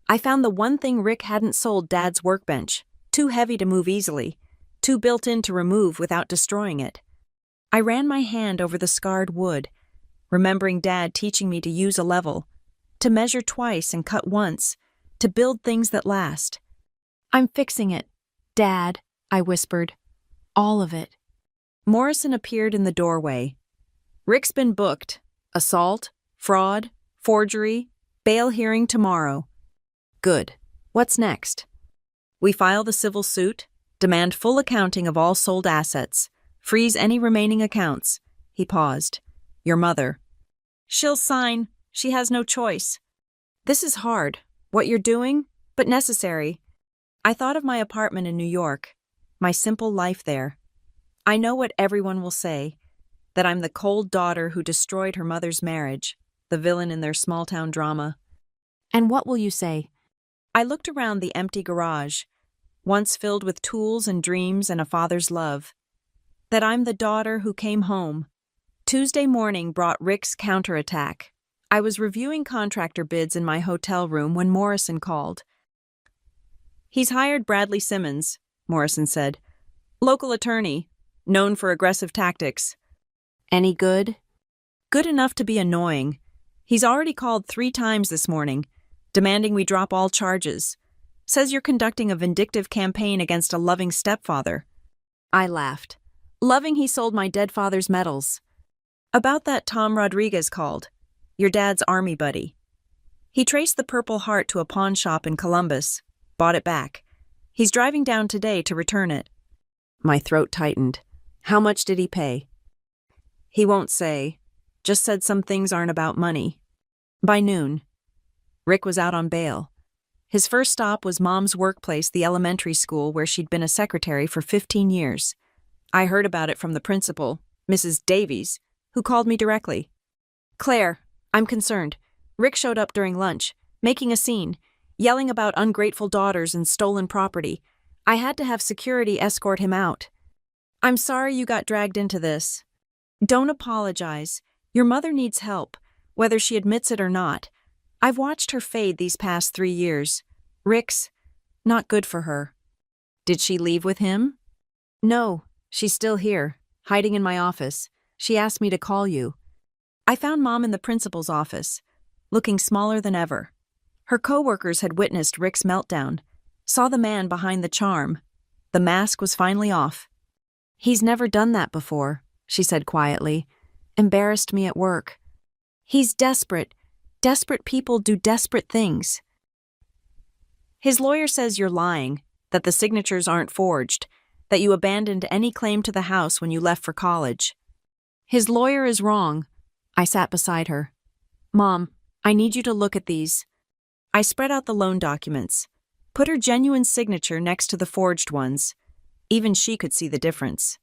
I found the one thing Rick hadn't sold, Dad's workbench, too heavy to move easily, too built in to remove without destroying it. I ran my hand over the scarred wood, remembering Dad teaching me to use a level, to measure twice and cut once, to build things that last. I'm fixing it, Dad, I whispered. All of it. Morrison appeared in the doorway. Rick's been booked. Assault, fraud, forgery, bail hearing tomorrow. Good. What's next? We file the civil suit, demand full accounting of all sold assets, freeze any remaining accounts. He paused. Your mother. She'll sign. She has no choice. This is hard, what you're doing, but necessary. I thought of my apartment in New York, my simple life there. I know what everyone will say, that I'm the cold daughter who destroyed her mother's marriage, the villain in their small-town drama. And what will you say? I looked around the empty garage, once filled with tools and dreams and a father's love. That I'm the daughter who came home. Tuesday morning brought Rick's counterattack. I was reviewing contractor bids in my hotel room when Morrison called. He's hired Bradley Simmons, Morrison said. Local attorney, known for aggressive tactics. Any good? Good enough to be annoying. He's already called 3 times this morning, demanding we drop all charges. Says you're conducting a vindictive campaign against a loving stepfather. I laughed. Loving he sold my dead father's medals. About that Tom Rodriguez called, your dad's army buddy. He traced the Purple Heart to a pawn shop in Columbus, bought it back. He's driving down today to return it. My throat tightened. How much did he pay? He won't say. Just said some things aren't about money. By noon, Rick was out on bail. His first stop was Mom's workplace, the elementary school where she'd been a secretary for 15 years. I heard about it from the principal, Mrs. Davies, who called me directly. Claire, I'm concerned. Rick showed up during lunch, making a scene, yelling about ungrateful daughters and stolen property. I had to have security escort him out. I'm sorry you got dragged into this. Don't apologize. Your mother needs help, whether she admits it or not. I've watched her fade these past 3 years. Rick's not good for her. Did she leave with him? No, she's still here, hiding in my office. She asked me to call you. I found Mom in the principal's office, looking smaller than ever. Her coworkers had witnessed Rick's meltdown, saw the man behind the charm. The mask was finally off. He's never done that before, she said quietly. Embarrassed me at work. He's desperate. Desperate people do desperate things. His lawyer says you're lying, that the signatures aren't forged, that you abandoned any claim to the house when you left for college. His lawyer is wrong. I sat beside her. Mom, I need you to look at these. I spread out the loan documents, put her genuine signature next to the forged ones. Even she could see the difference.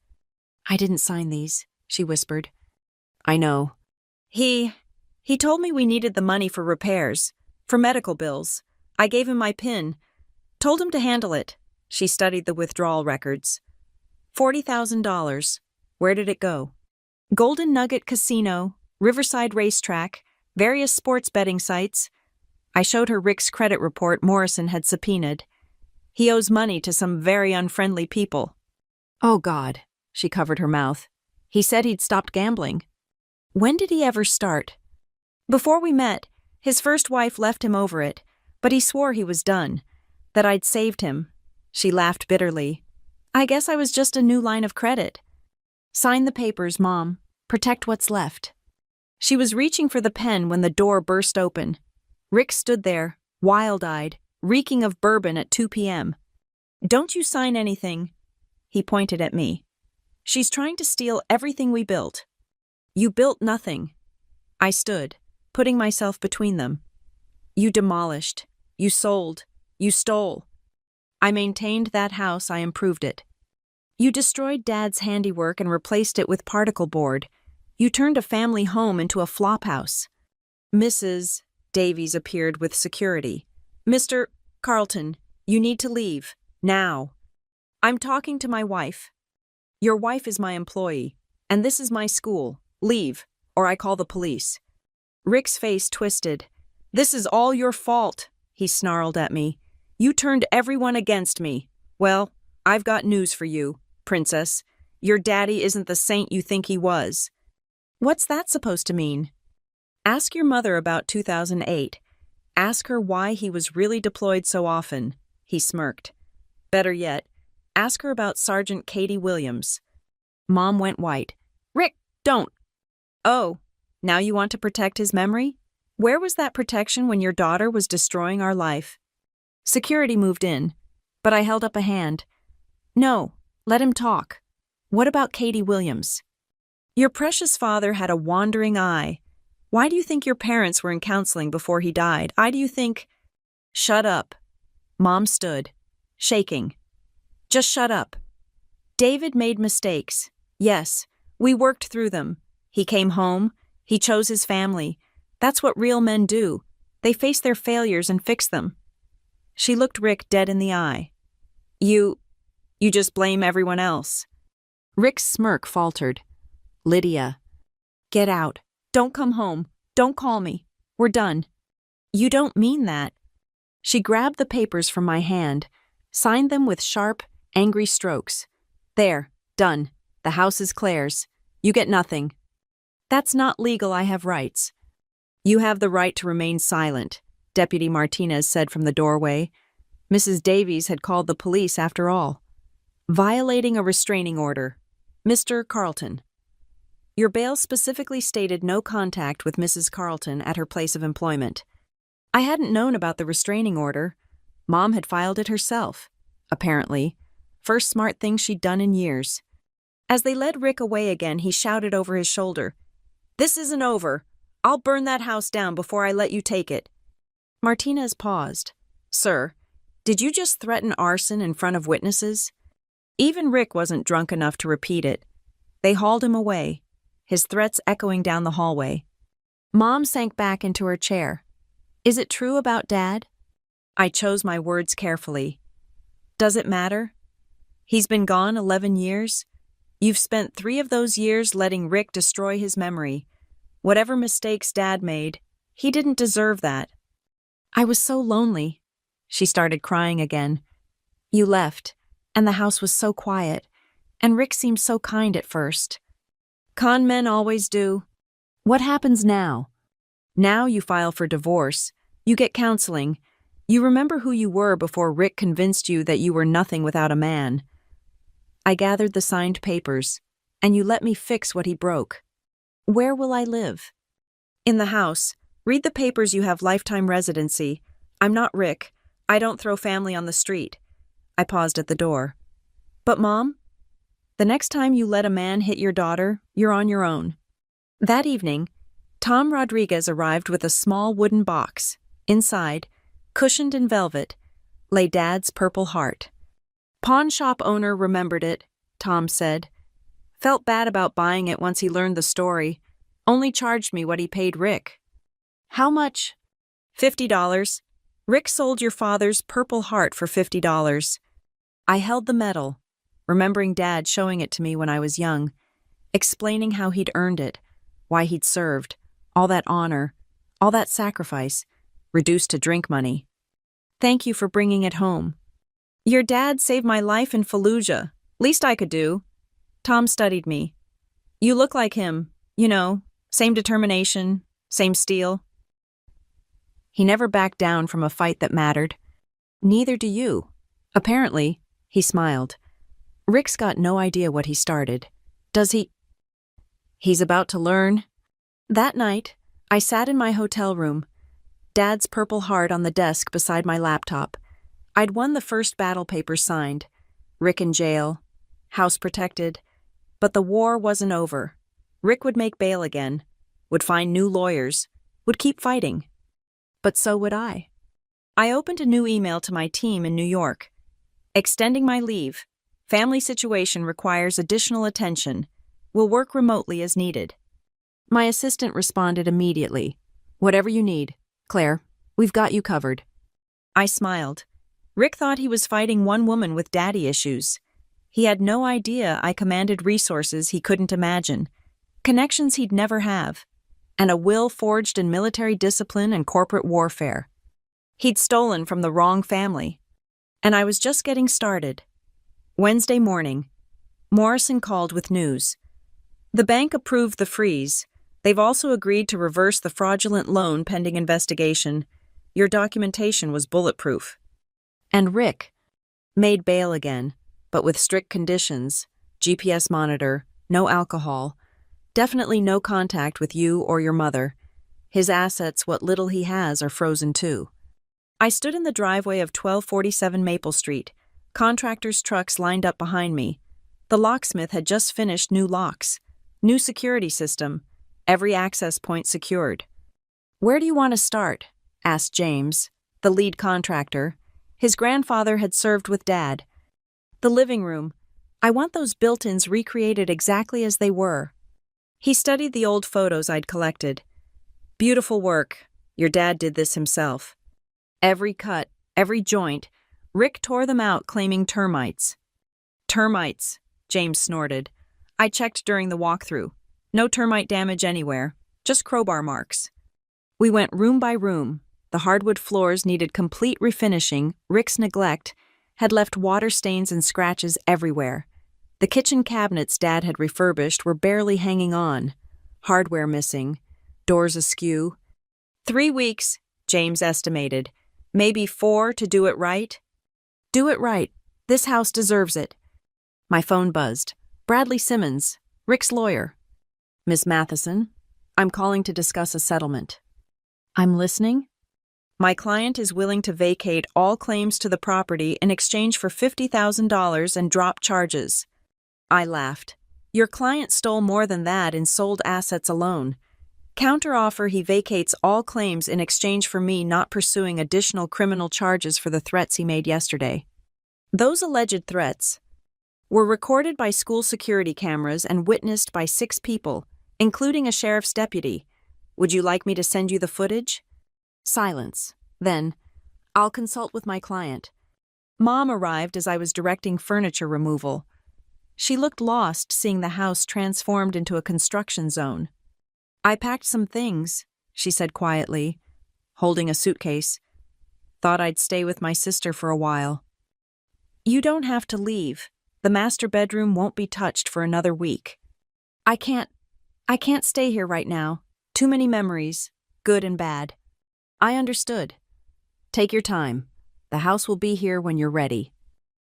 I didn't sign these, she whispered. I know. He told me we needed the money for repairs, for medical bills. I gave him my PIN, told him to handle it. She studied the withdrawal records. $40,000. Where did it go? Golden Nugget Casino, Riverside Racetrack, various sports betting sites. I showed her Rick's credit report Morrison had subpoenaed. He owes money to some very unfriendly people. Oh, God, she covered her mouth. He said he'd stopped gambling. When did he ever start? Before we met, his first wife left him over it, but he swore he was done, that I'd saved him. She laughed bitterly. I guess I was just a new line of credit. Sign the papers, Mom. Protect what's left. She was reaching for the pen when the door burst open. Rick stood there, wild-eyed, reeking of bourbon at 2 p.m. Don't you sign anything. He pointed at me. She's trying to steal everything we built. You built nothing. I stood, putting myself between them. You demolished. You sold. You stole. I maintained that house, I improved it. You destroyed Dad's handiwork and replaced it with particle board. You turned a family home into a flophouse. Mrs. Davies appeared with security. Mr. Carlton, you need to leave. Now. I'm talking to my wife. Your wife is my employee, and this is my school. Leave, or I call the police. Rick's face twisted. This is all your fault, he snarled at me. You turned everyone against me. Well, I've got news for you, princess. Your daddy isn't the saint you think he was. What's that supposed to mean? Ask your mother about 2008. Ask her why he was really deployed so often, he smirked. Better yet, ask her about Sergeant Katie Williams. Mom went white. Rick, don't. Oh, now you want to protect his memory? Where was that protection when your daughter was destroying our life? Security moved in, but I held up a hand. No, let him talk. What about Katie Williams? Your precious father had a wandering eye. Why do you think your parents were in counseling before he died? Why do you think... Shut up. Mom stood, shaking. Just shut up. David made mistakes. Yes, we worked through them. He came home. He chose his family. That's what real men do. They face their failures and fix them. She looked Rick dead in the eye. You just blame everyone else. Rick's smirk faltered. Lydia. Get out. Don't come home. Don't call me. We're done. You don't mean that. She grabbed the papers from my hand, signed them with sharp, angry strokes. There, done. The house is Claire's. You get nothing. That's not legal. I have rights. You have the right to remain silent, Deputy Martinez said from the doorway. Mrs. Davies had called the police after all. Violating a restraining order. Mr. Carlton. Your bail specifically stated no contact with Mrs. Carlton at her place of employment. I hadn't known about the restraining order. Mom had filed it herself, apparently. First smart thing she'd done in years. As they led Rick away again, he shouted over his shoulder, This isn't over. I'll burn that house down before I let you take it. Martinez paused. Sir, did you just threaten arson in front of witnesses? Even Rick wasn't drunk enough to repeat it. They hauled him away, his threats echoing down the hallway. Mom sank back into her chair. Is it true about Dad? I chose my words carefully. Does it matter? He's been gone 11 years. You've spent 3 of those years letting Rick destroy his memory. Whatever mistakes Dad made, he didn't deserve that. I was so lonely. She started crying again. You left, and the house was so quiet, and Rick seemed so kind at first. Con men always do. What happens now? Now you file for divorce. You get counseling. You remember who you were before Rick convinced you that you were nothing without a man. I gathered the signed papers, and you let me fix what he broke. Where will I live? In the house. Read the papers. You have lifetime residency. I'm not Rick. I don't throw family on the street. I paused at the door. But Mom? The next time you let a man hit your daughter, you're on your own. That evening, Tom Rodriguez arrived with a small wooden box. Inside, cushioned in velvet, lay Dad's Purple Heart. Pawn shop owner remembered it, Tom said. Felt bad about buying it once he learned the story. Only charged me what he paid Rick. How much? $50. Rick sold your father's Purple Heart for $50. I held the medal, remembering Dad showing it to me when I was young, explaining how he'd earned it, why he'd served, all that honor, all that sacrifice, reduced to drink money. Thank you for bringing it home. Your dad saved my life in Fallujah. Least I could do. Tom studied me. You look like him, same determination, same steel. He never backed down from a fight that mattered. Neither do you. Apparently, he smiled. Rick's got no idea what he started. Does he? He's about to learn. That night, I sat in my hotel room, Dad's Purple Heart on the desk beside my laptop. I'd won the first battle papers signed. Rick in jail, house protected. But the war wasn't over. Rick would make bail again, would find new lawyers, would keep fighting. But so would I. I opened a new email to my team in New York. Extending my leave. Family situation requires additional attention. Will work remotely as needed. My assistant responded immediately. Whatever you need, Claire, we've got you covered. I smiled. Rick thought he was fighting one woman with daddy issues. He had no idea I commanded resources he couldn't imagine, connections he'd never have, and a will forged in military discipline and corporate warfare. He'd stolen from the wrong family. And I was just getting started. Wednesday morning, Morrison called with news. The bank approved the freeze. They've also agreed to reverse the fraudulent loan pending investigation. Your documentation was bulletproof. And Rick made bail again, but with strict conditions, GPS monitor, no alcohol, definitely no contact with you or your mother. His assets, what little he has, are frozen too. I stood in the driveway of 1247 Maple Street, contractors' trucks lined up behind me. The locksmith had just finished new locks, new security system, every access point secured. Where do you want to start? Asked James, the lead contractor. His grandfather had served with Dad. The living room. I want those built-ins recreated exactly as they were. He studied the old photos I'd collected. Beautiful work. Your dad did this himself. Every cut, every joint, Rick tore them out claiming termites. Termites, James snorted. I checked during the walkthrough. No termite damage anywhere, just crowbar marks. We went room by room. The hardwood floors needed complete refinishing. Rick's neglect had left water stains and scratches everywhere. The kitchen cabinets Dad had refurbished were barely hanging on. Hardware missing. Doors askew. 3 weeks, James estimated. Maybe 4 to do it right. Do it right. This house deserves it. My phone buzzed. Bradley Simmons, Rick's lawyer. Miss Matheson, I'm calling to discuss a settlement. I'm listening. My client is willing to vacate all claims to the property in exchange for $50,000 and drop charges. I laughed. Your client stole more than that in sold assets alone. Counteroffer, he vacates all claims in exchange for me not pursuing additional criminal charges for the threats he made yesterday. Those alleged threats were recorded by school security cameras and witnessed by 6 people, including a sheriff's deputy. Would you like me to send you the footage? Silence. Then, I'll consult with my client. Mom arrived as I was directing furniture removal. She looked lost seeing the house transformed into a construction zone. I packed some things, she said quietly, holding a suitcase. Thought I'd stay with my sister for a while. You don't have to leave. The master bedroom won't be touched for another week. I can't stay here right now. Too many memories, good and bad. I understood. Take your time. The house will be here when you're ready.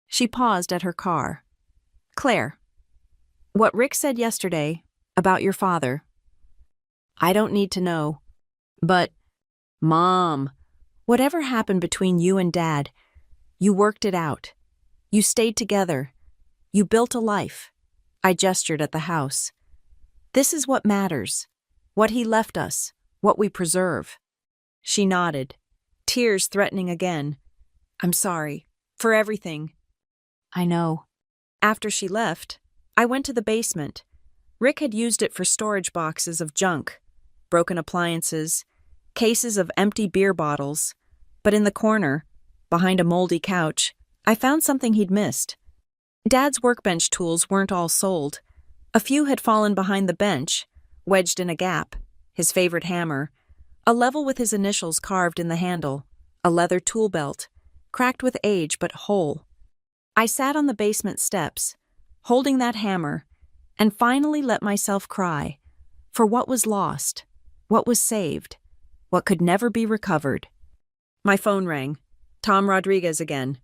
She paused at her car. Claire, what Rick said yesterday about your father, I don't need to know. But, Mom, whatever happened between you and Dad, you worked it out. You stayed together. You built a life. I gestured at the house. This is what matters. What he left us, what we preserve. She nodded, tears threatening again. I'm sorry. For everything. I know. After she left, I went to the basement. Rick had used it for storage boxes of junk, broken appliances, cases of empty beer bottles. But in the corner, behind a moldy couch, I found something he'd missed. Dad's workbench tools weren't all sold. A few had fallen behind the bench, wedged in a gap, his favorite hammer, a level with his initials carved in the handle, a leather tool belt, cracked with age but whole. I sat on the basement steps, holding that hammer, and finally let myself cry, for what was lost, what was saved, what could never be recovered. My phone rang. Tom Rodriguez again.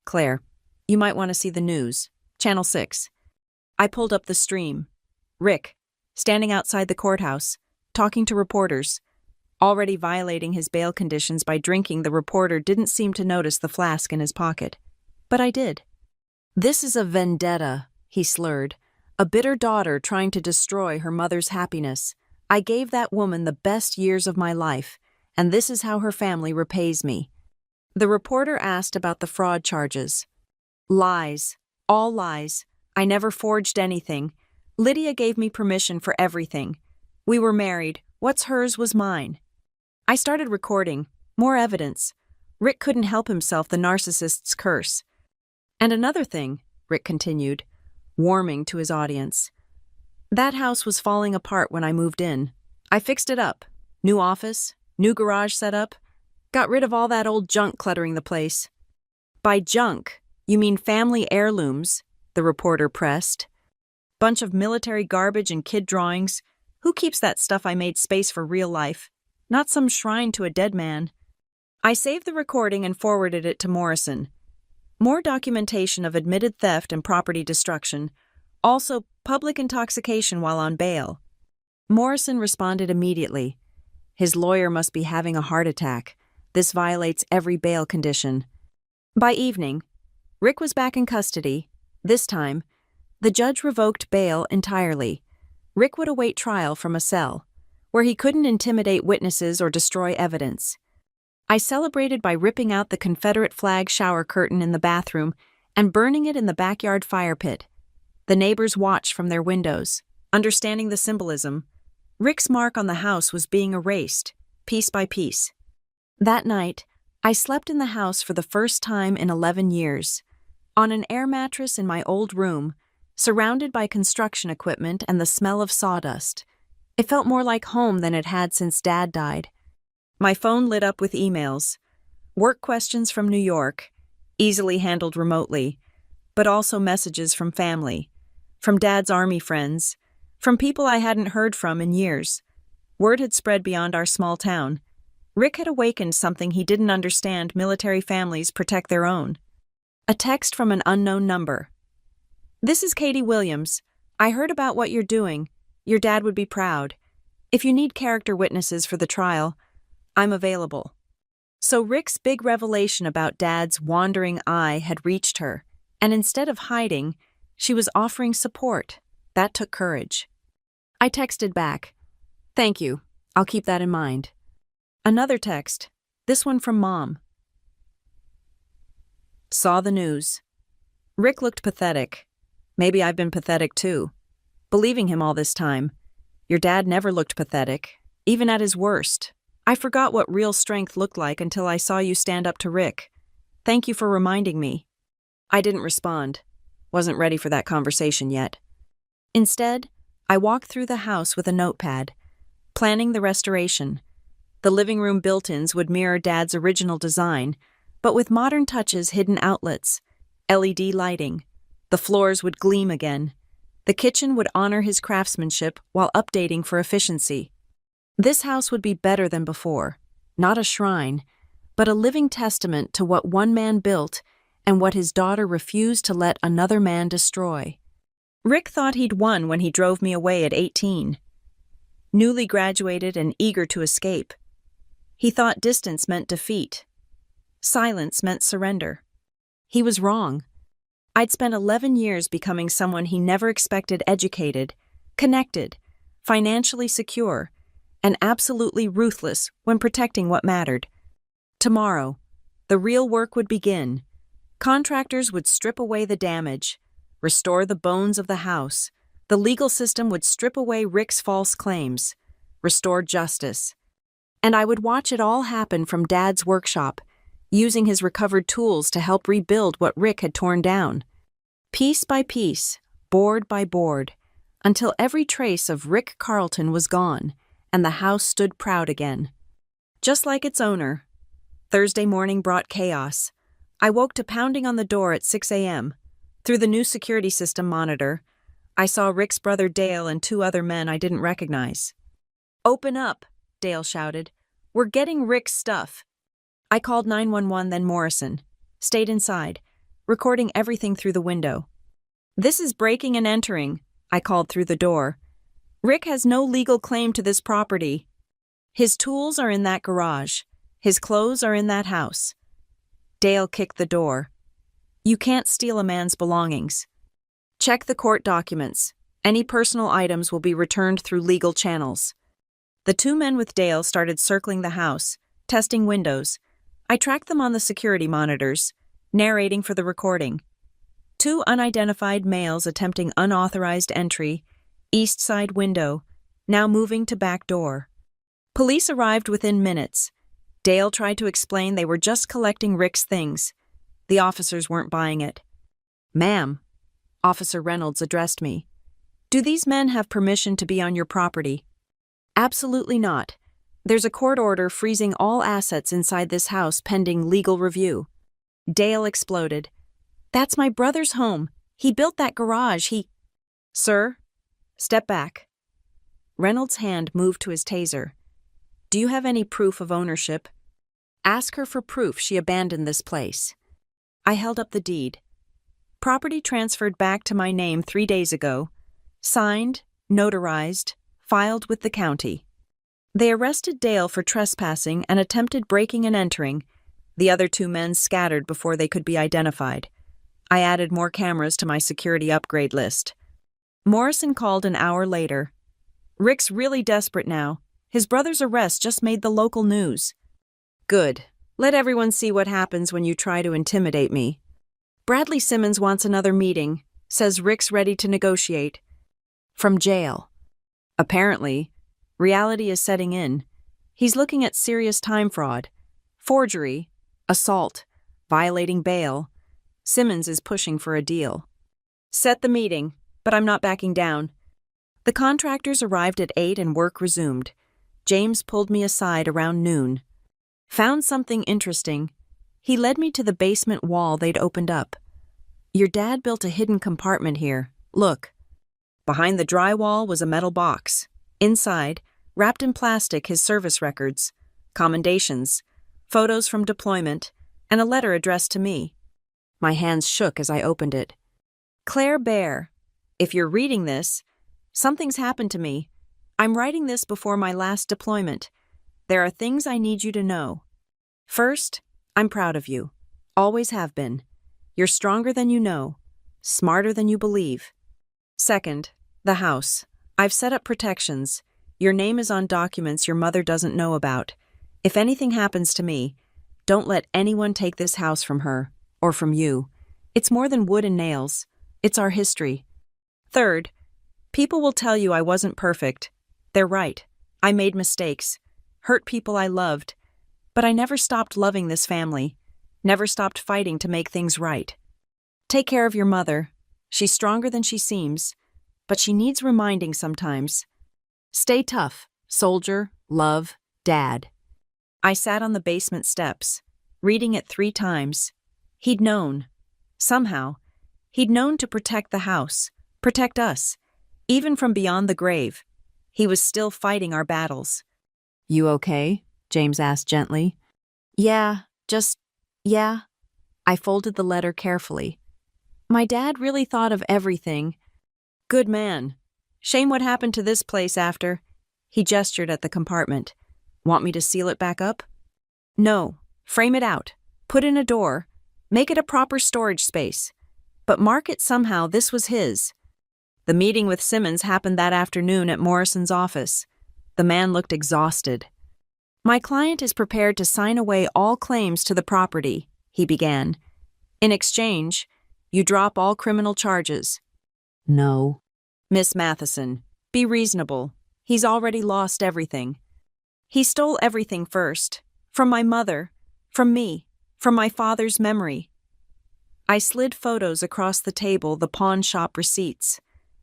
Claire, you might want to see the news. Channel 6. I pulled up the stream. Rick, standing outside the courthouse, talking to reporters. Already violating his bail conditions by drinking, the reporter didn't seem to notice the flask in his pocket. But I did. This is a vendetta, he slurred. A bitter daughter trying to destroy her mother's happiness. I gave that woman the best years of my life, and this is how her family repays me. The reporter asked about the fraud charges. Lies. All lies. I never forged anything. Lydia gave me permission for everything. We were married. What's hers was mine. I started recording. More evidence. Rick couldn't help himself, the narcissist's curse. And another thing, Rick continued, warming to his audience. That house was falling apart when I moved in. I fixed it up. New office, new garage set up. Got rid of all that old junk cluttering the place. By junk, you mean family heirlooms, the reporter pressed. Bunch of military garbage and kid drawings. Who keeps that stuff? I made space for real life, not some shrine to a dead man. I saved the recording and forwarded it to Morrison. More documentation of admitted theft and property destruction. Also, public intoxication while on bail. Morrison responded immediately. His lawyer must be having a heart attack. This violates every bail condition. By evening, Rick was back in custody. This time, the judge revoked bail entirely. Rick would await trial from a cell, where he couldn't intimidate witnesses or destroy evidence. I celebrated by ripping out the Confederate flag shower curtain in the bathroom and burning it in the backyard fire pit. The neighbors watched from their windows, understanding the symbolism. Rick's mark on the house was being erased, piece by piece. That night, I slept in the house for the first time in 11 years, on an air mattress in my old room, surrounded by construction equipment and the smell of sawdust. It felt more like home than it had since Dad died. My phone lit up with emails, work questions from New York, easily handled remotely, but also messages from family, from Dad's army friends, from people I hadn't heard from in years. Word had spread beyond our small town. Rick had awakened something he didn't understand. Military families protect their own. A text from an unknown number. This is Katie Williams. I heard about what you're doing. Your dad would be proud. If you need character witnesses for the trial, I'm available. So Rick's big revelation about Dad's wandering eye had reached her, and instead of hiding, she was offering support. That took courage. I texted back. Thank you. I'll keep that in mind. Another text, this one from Mom. Saw the news. Rick looked pathetic. Maybe I've been pathetic too. Believing him all this time. Your dad never looked pathetic, even at his worst. I forgot what real strength looked like until I saw you stand up to Rick. Thank you for reminding me. I didn't respond. Wasn't ready for that conversation yet. Instead, I walked through the house with a notepad, planning the restoration. The living room built-ins would mirror Dad's original design, but with modern touches, hidden outlets, LED lighting. The floors would gleam again. The kitchen would honor his craftsmanship while updating for efficiency. This house would be better than before, not a shrine, but a living testament to what one man built and what his daughter refused to let another man destroy. Rick thought he'd won when he drove me away at 18. Newly graduated and eager to escape. He thought distance meant defeat. Silence meant surrender. He was wrong. I'd spent 11 years becoming someone he never expected: educated, connected, financially secure, and absolutely ruthless when protecting what mattered. Tomorrow, the real work would begin. Contractors would strip away the damage, restore the bones of the house. The legal system would strip away Rick's false claims, restore justice. And I would watch it all happen from Dad's workshop, using his recovered tools to help rebuild what Rick had torn down. Piece by piece, board by board, until every trace of Rick Carlton was gone and the house stood proud again. Just like its owner. Thursday morning brought chaos. I woke to pounding on the door at 6 a.m. Through the new security system monitor, I saw Rick's brother Dale and 2 other men I didn't recognize. "Open up," Dale shouted. "We're getting Rick's stuff." I called 911, then Morrison. Stayed inside, recording everything through the window. "This is breaking and entering," I called through the door. "Rick has no legal claim to this property. His tools are in that garage. His clothes are in that house." Dale kicked the door. "You can't steal a man's belongings. Check the court documents. Any personal items will be returned through legal channels." The 2 men with Dale started circling the house, testing windows. I tracked them on the security monitors, narrating for the recording. 2 unidentified males attempting unauthorized entry, east side window, now moving to back door. Police arrived within minutes. Dale tried to explain they were just collecting Rick's things. The officers weren't buying it. "Ma'am," Officer Reynolds addressed me, "do these men have permission to be on your property?" "Absolutely not. There's a court order freezing all assets inside this house pending legal review." Dale exploded. "That's my brother's home. He built that garage. Sir, step back." Reynolds' hand moved to his taser. "Do you have any proof of ownership? Ask her for proof she abandoned this place." I held up the deed. "Property transferred back to my name 3 days ago. Signed, notarized, filed with the county." They arrested Dale for trespassing and attempted breaking and entering. The other 2 men scattered before they could be identified. I added more cameras to my security upgrade list. Morrison called an hour later. "Rick's really desperate now. His brother's arrest just made the local news." "Good. Let everyone see what happens when you try to intimidate me." "Bradley Simmons wants another meeting. Says Rick's ready to negotiate." From jail. Apparently, reality is setting in. He's looking at serious time fraud, forgery, assault, violating bail. Simmons is pushing for a deal. "Set the meeting, but I'm not backing down." The contractors arrived at 8 and work resumed. James pulled me aside around noon. "Found something interesting." He led me to the basement wall they'd opened up. "Your dad built a hidden compartment here. Look." Behind the drywall was a metal box. Inside, wrapped in plastic, his service records, commendations, photos from deployment, and a letter addressed to me. My hands shook as I opened it. "Claire Bear, if you're reading this, something's happened to me. I'm writing this before my last deployment. There are things I need you to know. First, I'm proud of you. Always have been. You're stronger than you know, smarter than you believe. Second, the house. I've set up protections. Your name is on documents your mother doesn't know about. If anything happens to me, don't let anyone take this house from her, or from you. It's more than wood and nails. It's our history. Third, people will tell you I wasn't perfect. They're right. I made mistakes, hurt people I loved, but I never stopped loving this family, never stopped fighting to make things right. Take care of your mother. She's stronger than she seems, but she needs reminding sometimes. Stay tough, soldier, love, Dad." I sat on the basement steps, reading it 3 times. He'd known. Somehow, he'd known to protect the house, protect us, even from beyond the grave. He was still fighting our battles. "You okay?" James asked gently. Yeah. I folded the letter carefully. "My dad really thought of everything. Good man. Shame what happened to this place after." He gestured at the compartment. "Want me to seal it back up?" "No. Frame it out. Put in a door. Make it a proper storage space. But mark it somehow, this was his. The meeting with Simmons happened that afternoon at Morrison's office. The man looked exhausted. "My client is prepared to sign away all claims to the property," he began. "In exchange, you drop all criminal charges." No. "Miss Matheson, be reasonable. He's already lost everything." "He stole everything first. From my mother, from me, from my father's memory." I slid photos across the table, the pawn shop receipts,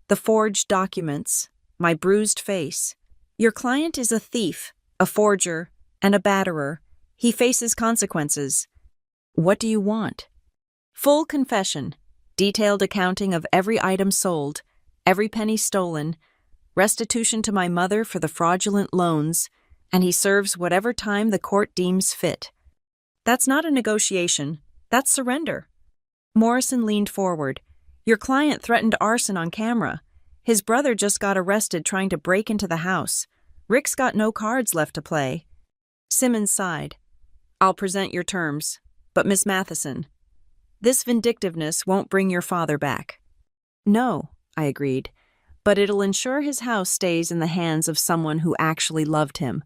the forged documents, my bruised face. "Your client is a thief, a forger, and a batterer. He faces consequences." "What do you want?" "Full confession, detailed accounting of every item sold, every penny stolen, restitution to my mother for the fraudulent loans, and he serves whatever time the court deems fit." "That's not a negotiation. That's surrender." Morrison leaned forward. "Your client threatened arson on camera. His brother just got arrested trying to break into the house. Rick's got no cards left to play." Simmons sighed. "I'll present your terms. But Miss Matheson, this vindictiveness won't bring your father back." "No," I agreed, "but it'll ensure his house stays in the hands of someone who actually loved him."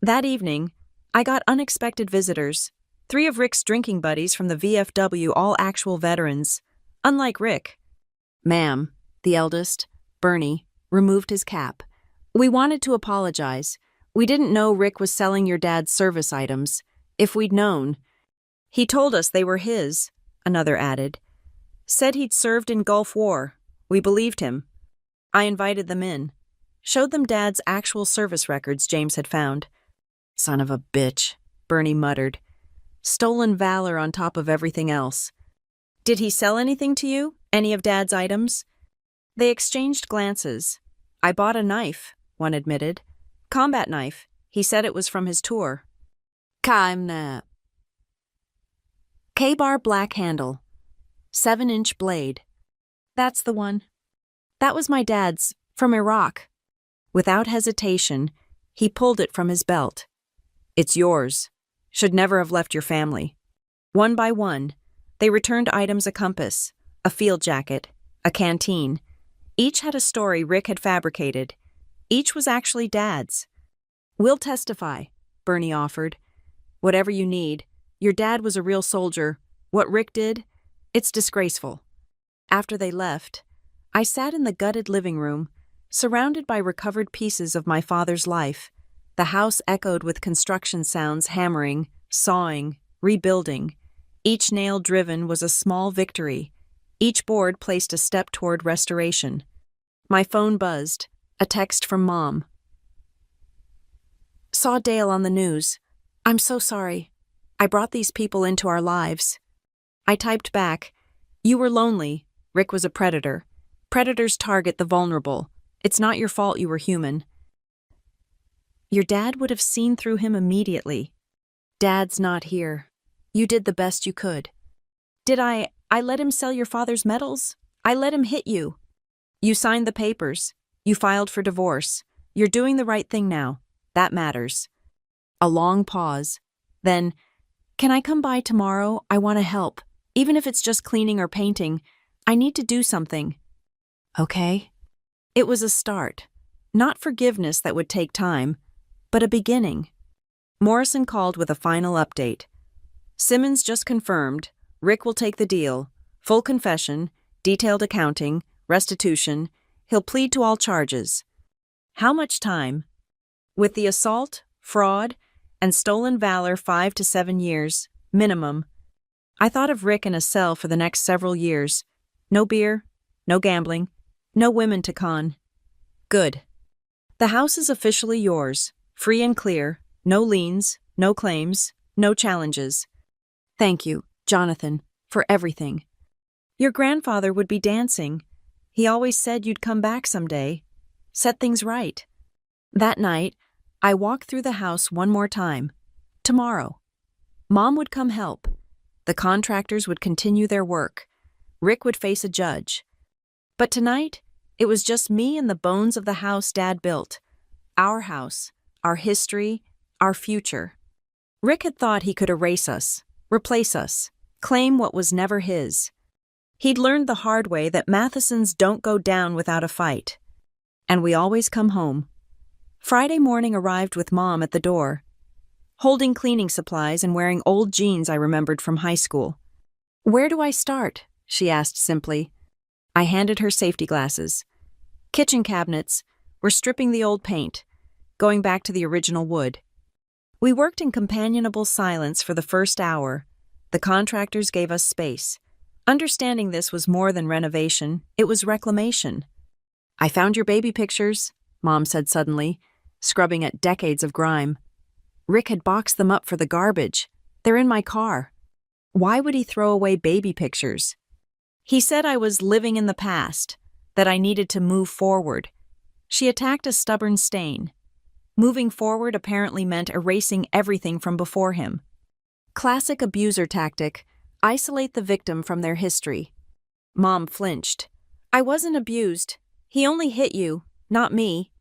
That evening, I got unexpected visitors. 3 of Rick's drinking buddies from the VFW, all actual veterans. Unlike Rick. "Ma'am," the eldest, Bernie, removed his cap. "We wanted to apologize. We didn't know Rick was selling your dad's service items. If we'd known." "He told us they were his," another added. "Said he'd served in Gulf War. We believed him." I invited them in. Showed them Dad's actual service records James had found. "Son of a bitch," Bernie muttered. "Stolen valor on top of everything else." "Did he sell anything to you? Any of Dad's items?" They exchanged glances. "I bought a knife," one admitted. "Combat knife. He said it was from his tour." "K-bar black handle. 7-inch blade." "That's the one." "That was my dad's, from Iraq." Without hesitation, he pulled it from his belt. "It's yours. Should never have left your family." One by one, they returned items: a compass, a field jacket, a canteen. Each had a story Rick had fabricated. Each was actually Dad's. "We'll testify," Bernie offered. "Whatever you need. Your dad was a real soldier. What Rick did, it's disgraceful." After they left, I sat in the gutted living room, surrounded by recovered pieces of my father's life. The house echoed with construction sounds: hammering, sawing, rebuilding. Each nail driven was a small victory. Each board placed a step toward restoration. My phone buzzed, a text from Mom. "Saw Dale on the news. I'm so sorry. I brought these people into our lives." I typed back, "You were lonely. Rick was a predator. Predators target the vulnerable. It's not your fault you were human." "Your dad would have seen through him immediately." "Dad's not here. You did the best you could." "Did I let him sell your father's medals? I let him hit you." "You signed the papers. You filed for divorce. You're doing the right thing now. That matters." A long pause. Then, "Can I come by tomorrow? I want to help. Even if it's just cleaning or painting. I need to do something." "Okay." It was a start. Not forgiveness that would take time, but a beginning. Morrison called with a final update. "Simmons just confirmed. Rick will take the deal. Full confession, detailed accounting, restitution. He'll plead to all charges." "How much time?" "With the assault, fraud, and stolen valor, 5 to 7 years, minimum." I thought of Rick in a cell for the next several years. No beer, no gambling, no women to con. "Good. The house is officially yours, free and clear, no liens, no claims, no challenges." "Thank you, Jonathan, for everything." "Your grandfather would be dancing. He always said you'd come back someday. Set things right." That night, I walked through the house one more time. Tomorrow. Mom would come help. The contractors would continue their work. Rick would face a judge. But tonight, it was just me and the bones of the house Dad built. Our house, our history, our future. Rick had thought he could erase us, replace us, claim what was never his. He'd learned the hard way that Mathesons don't go down without a fight. And we always come home. Friday morning arrived with Mom at the door, holding cleaning supplies and wearing old jeans I remembered from high school. "Where do I start?" she asked simply. I handed her safety glasses. Kitchen cabinets. We're stripping the old paint, going back to the original wood. We worked in companionable silence for the first hour. The contractors gave us space. Understanding this was more than renovation, it was reclamation. "I found your baby pictures," Mom said suddenly, scrubbing at decades of grime. "Rick had boxed them up for the garbage. They're in my car." Why would he throw away baby pictures? He said I was living in the past, that I needed to move forward. She attacked a stubborn stain. Moving forward apparently meant erasing everything from before him. Classic abuser tactic: isolate the victim from their history. Mom flinched. "I wasn't abused. He only hit you, not me."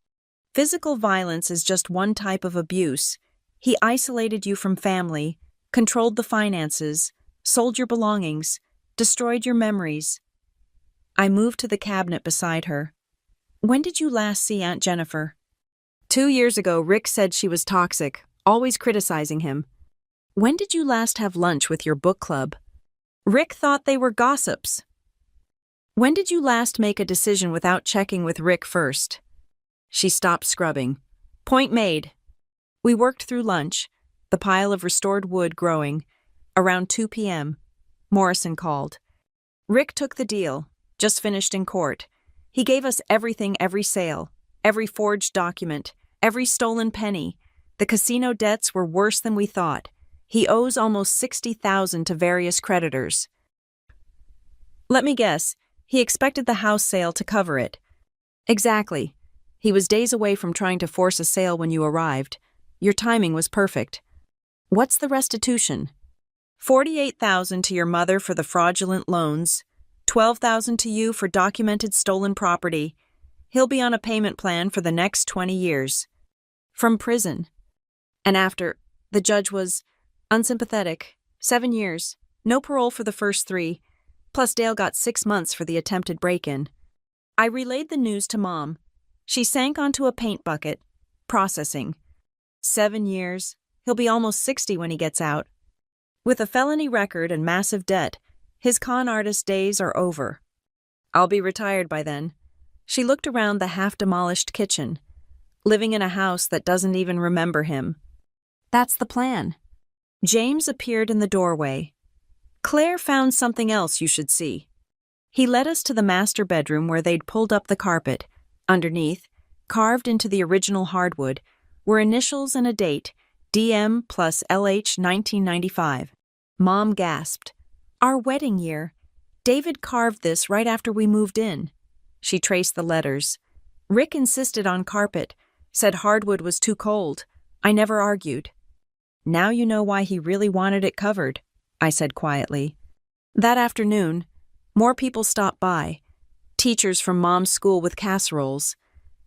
Physical violence is just one type of abuse. He isolated you from family, controlled the finances, sold your belongings, destroyed your memories. I moved to the cabinet beside her. "When did you last see Aunt Jennifer?" 2 years ago, Rick said she was toxic, always criticizing him. "When did you last have lunch with your book club?" Rick thought they were gossips. "When did you last make a decision without checking with Rick first?" She stopped scrubbing. Point made. We worked through lunch, the pile of restored wood growing. Around 2 p.m., Morrison called. Rick took the deal, just finished in court. He gave us everything, every sale, every forged document, every stolen penny. The casino debts were worse than we thought. He owes almost $60,000 to various creditors. Let me guess, he expected the house sale to cover it. Exactly. He was days away from trying to force a sale when you arrived. Your timing was perfect. What's the restitution? $48,000 to your mother for the fraudulent loans, $12,000 to you for documented stolen property. He'll be on a payment plan for the next 20 years. From prison. And after, the judge was unsympathetic. 7 years. No parole for the first 3. Plus Dale got 6 months for the attempted break-in. I relayed the news to Mom. She sank onto a paint bucket. Processing. 7 years. He'll be almost 60 when he gets out. With a felony record and massive debt, his con artist days are over. I'll be retired by then. She looked around the half-demolished kitchen, living in a house that doesn't even remember him. That's the plan. James appeared in the doorway. "Claire found something else you should see." He led us to the master bedroom where they'd pulled up the carpet. Underneath, carved into the original hardwood, were initials and a date, DM plus LH 1995. Mom gasped. "Our wedding year. David carved this right after we moved in." She traced the letters. Rick insisted on carpet, said hardwood was too cold. I never argued. "Now you know why he really wanted it covered," I said quietly. That afternoon, more people stopped by. Teachers from Mom's school with casseroles.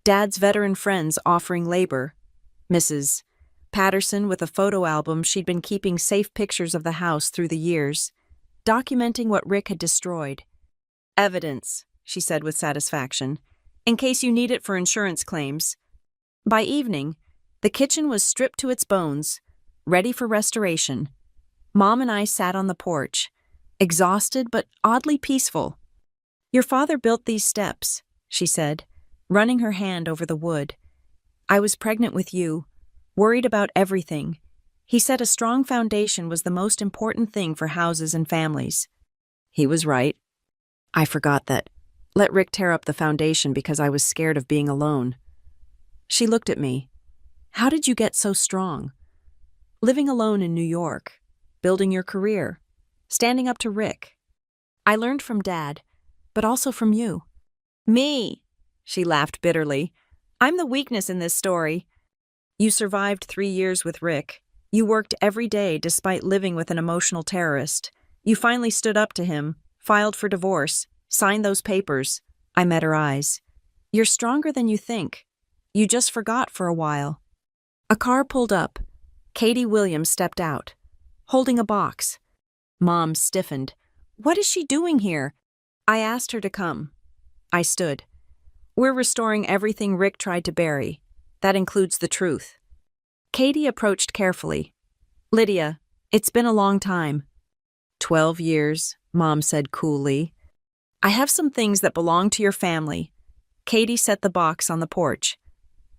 Dad's veteran friends offering labor. Mrs. Patterson with a photo album she'd been keeping safe pictures of the house through the years, documenting what Rick had destroyed. "Evidence," she said with satisfaction, "in case you need it for insurance claims." By evening, the kitchen was stripped to its bones, ready for restoration. Mom and I sat on the porch, exhausted but oddly peaceful. "Your father built these steps," she said, running her hand over the wood. "I was pregnant with you, worried about everything. He said a strong foundation was the most important thing for houses and families." He was right. I forgot that. Let Rick tear up the foundation because I was scared of being alone. She looked at me. "How did you get so strong? Living alone in New York, building your career, standing up to Rick." "I learned from Dad, but also from you." "Me," she laughed bitterly. "I'm the weakness in this story. You survived 3 years with Rick. You worked every day despite living with an emotional terrorist. You finally stood up to him, filed for divorce, signed those papers." I met her eyes. "You're stronger than you think. You just forgot for a while." A car pulled up. Katie Williams stepped out, holding a box. Mom stiffened. "What is she doing here?" I asked her to come. I stood. We're restoring everything Rick tried to bury. That includes the truth. Katie approached carefully. Lydia, it's been a long time. 12 years, Mom said coolly. I have some things that belong to your family. Katie set the box on the porch.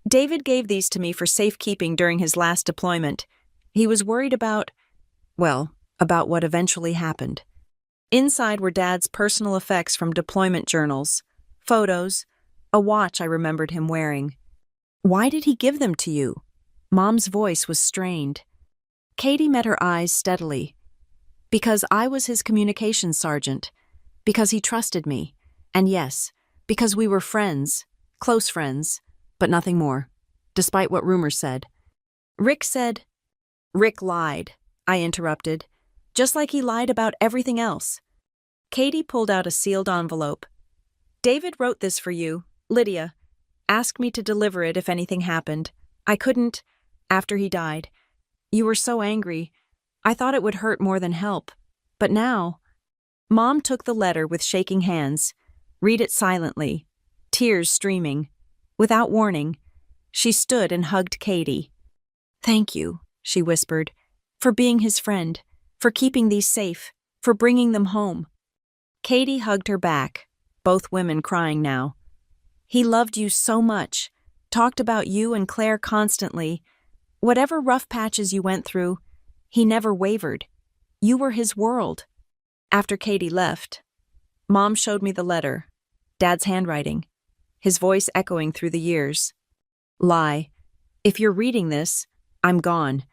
David gave these to me for safekeeping during his last deployment. He was worried about what eventually happened. Inside were Dad's personal effects from deployment journals, photos, a watch I remembered him wearing. Why did he give them to you? Mom's voice was strained. Katie met her eyes steadily. Because I was his communications sergeant. Because he trusted me. And yes, because we were friends, close friends, but nothing more, despite what rumors said. Rick lied, I interrupted, just like he lied about everything else. Katie pulled out a sealed envelope. David wrote this for you, Lydia. Asked me to deliver it if anything happened. I couldn't, after he died. You were so angry. I thought it would hurt more than help. But now... Mom took the letter with shaking hands. Read it silently, tears streaming. Without warning, she stood and hugged Katie. Thank you, she whispered, for being his friend, for keeping these safe, for bringing them home. Katie hugged her back, both women crying now. He loved you so much, talked about you and Claire constantly. Whatever rough patches you went through, he never wavered. You were his world. After Katie left, Mom showed me the letter, Dad's handwriting, his voice echoing through the years. Lie, if you're reading this, I'm gone.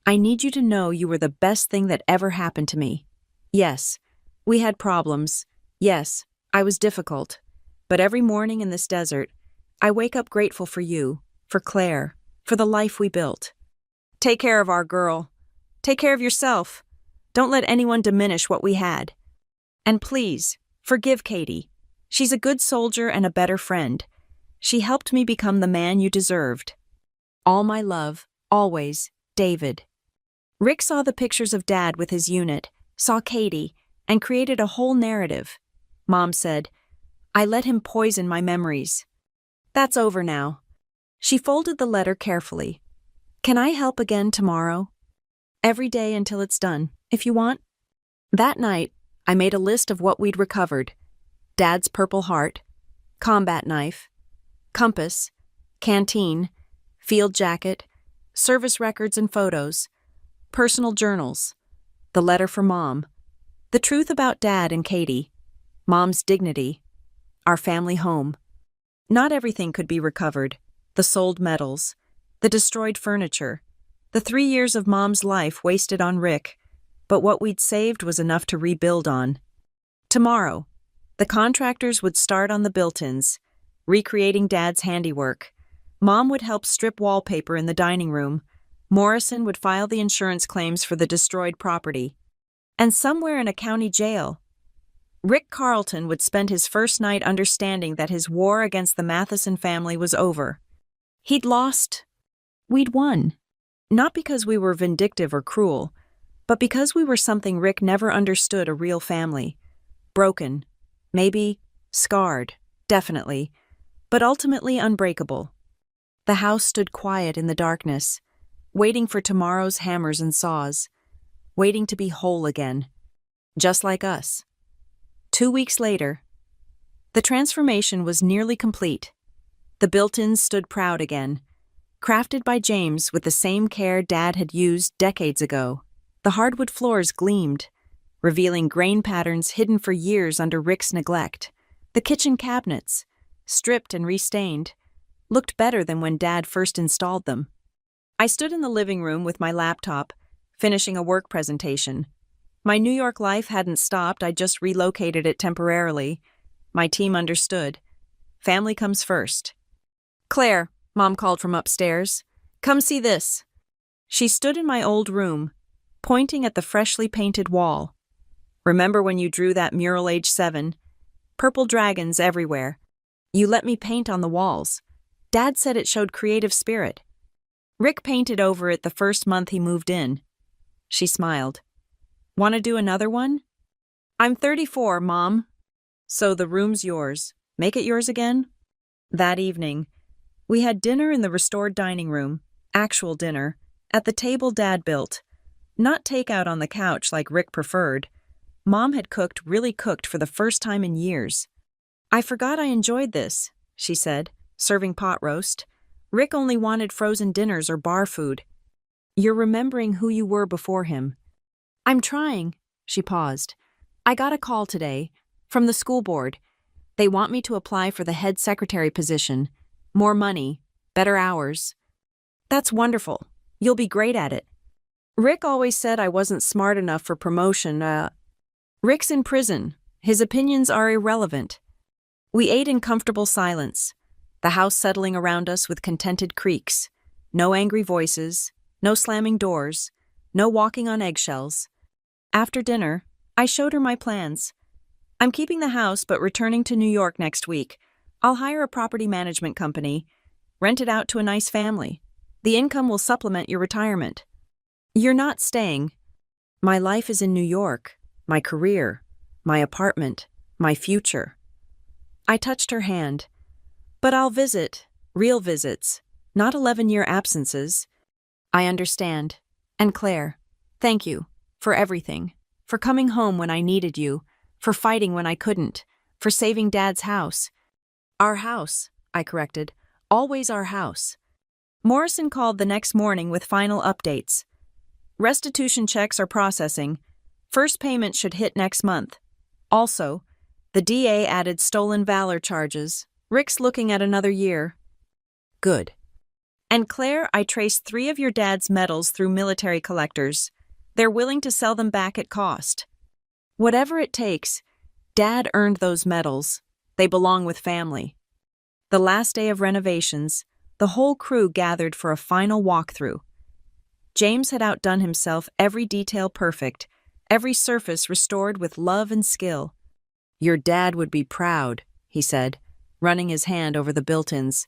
I need you to know you were the best thing that ever happened to me. Yes, we had problems. Yes, I was difficult. But every morning in this desert, I wake up grateful for you, for Claire, for the life we built. Take care of our girl. Take care of yourself. Don't let anyone diminish what we had. And please, forgive Katie. She's a good soldier and a better friend. She helped me become the man you deserved. All my love, always, David. Rick saw the pictures of Dad with his unit, saw Katie, and created a whole narrative. Mom said, I let him poison my memories. That's over now. She folded the letter carefully. Can I help again tomorrow? Every day until it's done, if you want. That night, I made a list of what we'd recovered. Dad's Purple Heart, combat knife, compass, canteen, field jacket, service records and photos, personal journals, the letter for Mom, the truth about Dad and Katie, Mom's dignity, our family home. Not everything could be recovered. The sold medals, the destroyed furniture, the 3 years of Mom's life wasted on Rick, but what we'd saved was enough to rebuild on. Tomorrow, the contractors would start on the built-ins, recreating Dad's handiwork. Mom would help strip wallpaper in the dining room. Morrison would file the insurance claims for the destroyed property. And somewhere in a county jail, Rick Carlton would spend his first night understanding that his war against the Matheson family was over. He'd lost. We'd won. Not because we were vindictive or cruel, but because we were something Rick never understood: a real family. Broken, maybe, scarred, definitely, but ultimately unbreakable. The house stood quiet in the darkness, waiting for tomorrow's hammers and saws, waiting to be whole again, just like us. 2 weeks later, the transformation was nearly complete. The built-ins stood proud again, crafted by James with the same care Dad had used decades ago. The hardwood floors gleamed, revealing grain patterns hidden for years under Rick's neglect. The kitchen cabinets, stripped and restained, looked better than when Dad first installed them. I stood in the living room with my laptop, finishing a work presentation. My New York life hadn't stopped, I just relocated it temporarily. My team understood. Family comes first. Claire, Mom called from upstairs. Come see this. She stood in my old room, pointing at the freshly painted wall. Remember when you drew that mural age 7? Purple dragons everywhere. You let me paint on the walls. Dad said it showed creative spirit. Rick painted over it the first month he moved in. She smiled. Want to do another one? I'm 34, Mom. So the room's yours. Make it yours again? That evening, we had dinner in the restored dining room, actual dinner, at the table Dad built. Not takeout on the couch like Rick preferred. Mom had really cooked for the first time in years. I forgot I enjoyed this, she said, serving pot roast. Rick only wanted frozen dinners or bar food. You're remembering who you were before him. I'm trying, she paused. I got a call today, from the school board. They want me to apply for the head secretary position. More money, better hours. That's wonderful. You'll be great at it. Rick always said I wasn't smart enough for promotion. Rick's in prison. His opinions are irrelevant. We ate in comfortable silence, the house settling around us with contented creaks. No angry voices, no slamming doors, no walking on eggshells. After dinner, I showed her my plans. I'm keeping the house but returning to New York next week. I'll hire a property management company, rent it out to a nice family. The income will supplement your retirement. You're not staying. My life is in New York, my career, my apartment, my future. I touched her hand. But I'll visit, real visits, not 11-year absences. I understand. And Claire, thank you, for everything, for coming home when I needed you, for fighting when I couldn't, for saving Dad's house. Our house, I corrected, always our house. Morrison called the next morning with final updates. Restitution checks are processing. First payment should hit next month. Also, the DA added stolen valor charges. Rick's looking at another year. Good. And Claire, I traced 3 of your dad's medals through military collectors. They're willing to sell them back at cost. Whatever it takes, Dad earned those medals. They belong with family. The last day of renovations, the whole crew gathered for a final walkthrough. James had outdone himself, every detail perfect, every surface restored with love and skill. Your dad would be proud, he said, running his hand over the built-ins.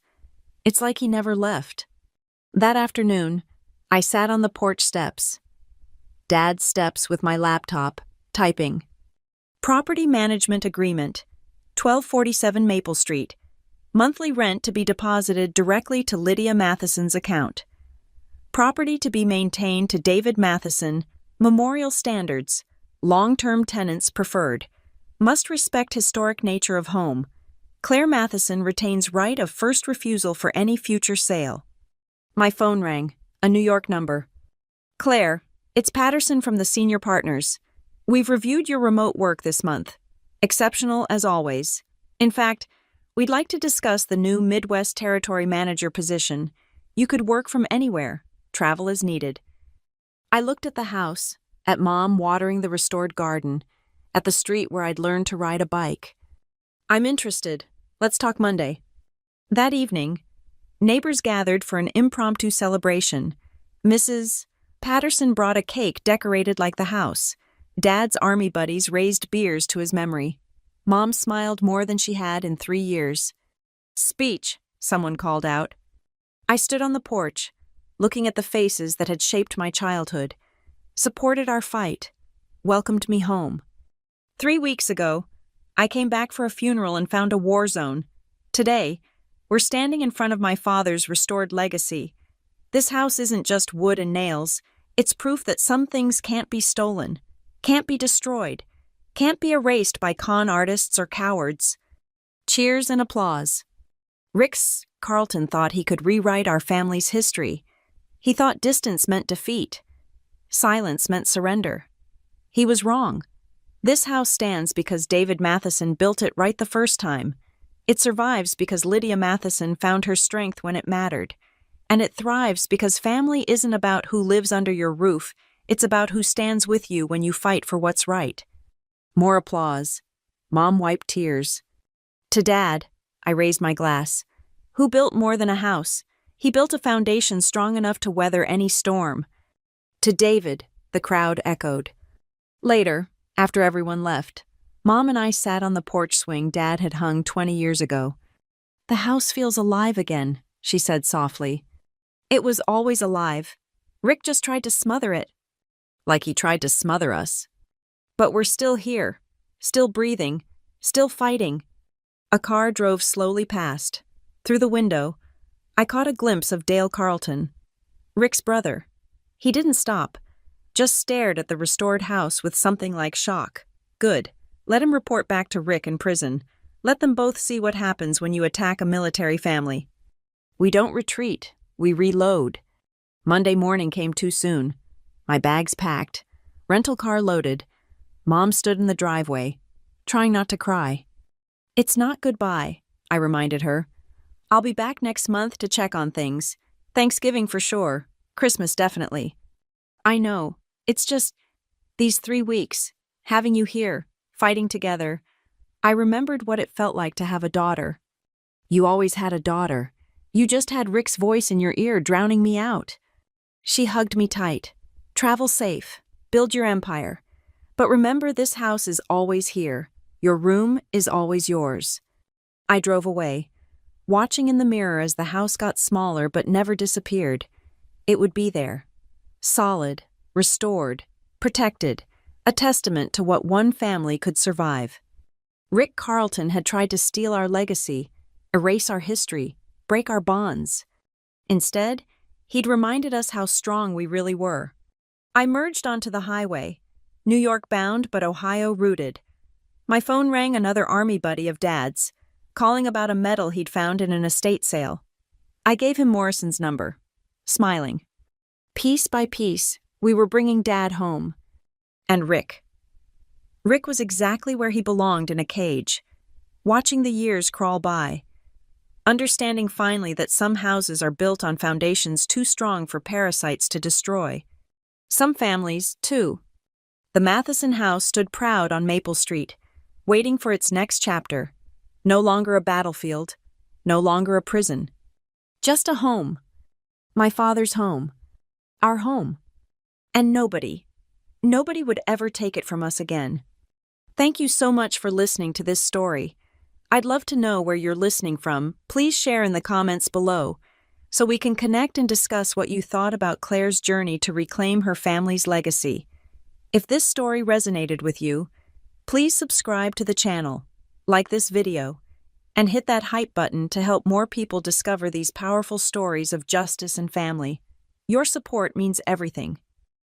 It's like he never left. That afternoon, I sat on the porch steps. Dad's steps with my laptop, typing. Property management agreement, 1247 Maple Street. Monthly rent to be deposited directly to Lydia Matheson's account. Property to be maintained to David Matheson, memorial standards, long-term tenants preferred. Must respect historic nature of home. Claire Matheson retains right of first refusal for any future sale. My phone rang, a New York number. Claire, it's Patterson from the Senior Partners. We've reviewed your remote work this month. Exceptional as always. In fact, we'd like to discuss the new Midwest Territory Manager position. You could work from anywhere, travel as needed. I looked at the house, at Mom watering the restored garden, at the street where I'd learned to ride a bike. I'm interested. Let's talk Monday. That evening, neighbors gathered for an impromptu celebration. Mrs. Patterson brought a cake decorated like the house. Dad's army buddies raised beers to his memory. Mom smiled more than she had in 3 years. Speech, someone called out. I stood on the porch, looking at the faces that had shaped my childhood, supported our fight, welcomed me home. 3 weeks ago, I came back for a funeral and found a war zone. Today, we're standing in front of my father's restored legacy. This house isn't just wood and nails. It's proof that some things can't be stolen, can't be destroyed, can't be erased by con artists or cowards. Cheers and applause. Rick's Carlton thought he could rewrite our family's history. He thought distance meant defeat. Silence meant surrender. He was wrong. This house stands because David Matheson built it right the first time. It survives because Lydia Matheson found her strength when it mattered. And it thrives because family isn't about who lives under your roof, it's about who stands with you when you fight for what's right. More applause. Mom wiped tears. To Dad, I raised my glass. Who built more than a house? He built a foundation strong enough to weather any storm. To David, the crowd echoed. Later, after everyone left, Mom and I sat on the porch swing Dad had hung 20 years ago. The house feels alive again, she said softly. It was always alive. Rick just tried to smother it. Like he tried to smother us. But we're still here, still breathing, Still fighting. A car drove slowly past. Through the window, I caught a glimpse of Dale Carlton, Rick's brother. He didn't stop, just stared at the restored house with something like shock. Good. Let him report back to Rick in prison. Let them both see what happens when you attack a military family. We don't retreat, we reload. Monday morning came too soon. My bags packed, rental car loaded. Mom stood in the driveway, trying not to cry. It's not goodbye, I reminded her. I'll be back next month to check on things. Thanksgiving for sure, Christmas definitely. I know, it's just these 3 weeks, having you here, fighting together. I remembered what it felt like to have a daughter. You always had a daughter. You just had Rick's voice in your ear drowning me out. She hugged me tight. Travel safe. Build your empire. But remember, this house is always here. Your room is always yours. I drove away, watching in the mirror as the house got smaller but never disappeared. It would be there. Solid, restored, protected, a testament to what one family could survive. Rick Carlton had tried to steal our legacy, erase our history, break our bonds. Instead, he'd reminded us how strong we really were. I merged onto the highway, New York bound but Ohio rooted. My phone rang, another army buddy of Dad's, calling about a medal he'd found in an estate sale. I gave him Morrison's number, smiling. Piece by piece, we were bringing Dad home. And Rick. Rick was exactly where he belonged, in a cage, watching the years crawl by, understanding finally that some houses are built on foundations too strong for parasites to destroy. Some families, too. The Matheson house stood proud on Maple Street, waiting for its next chapter. No longer a battlefield, no longer a prison. Just a home. My father's home. Our home. And nobody would ever take it from us again. Thank you so much for listening to this story. I'd love to know where you're listening from. Please share in the comments below so we can connect and discuss what you thought about Claire's journey to reclaim her family's legacy. If this story resonated with you, please subscribe to the channel, like this video, and hit that hype button to help more people discover these powerful stories of justice and family. Your support means everything.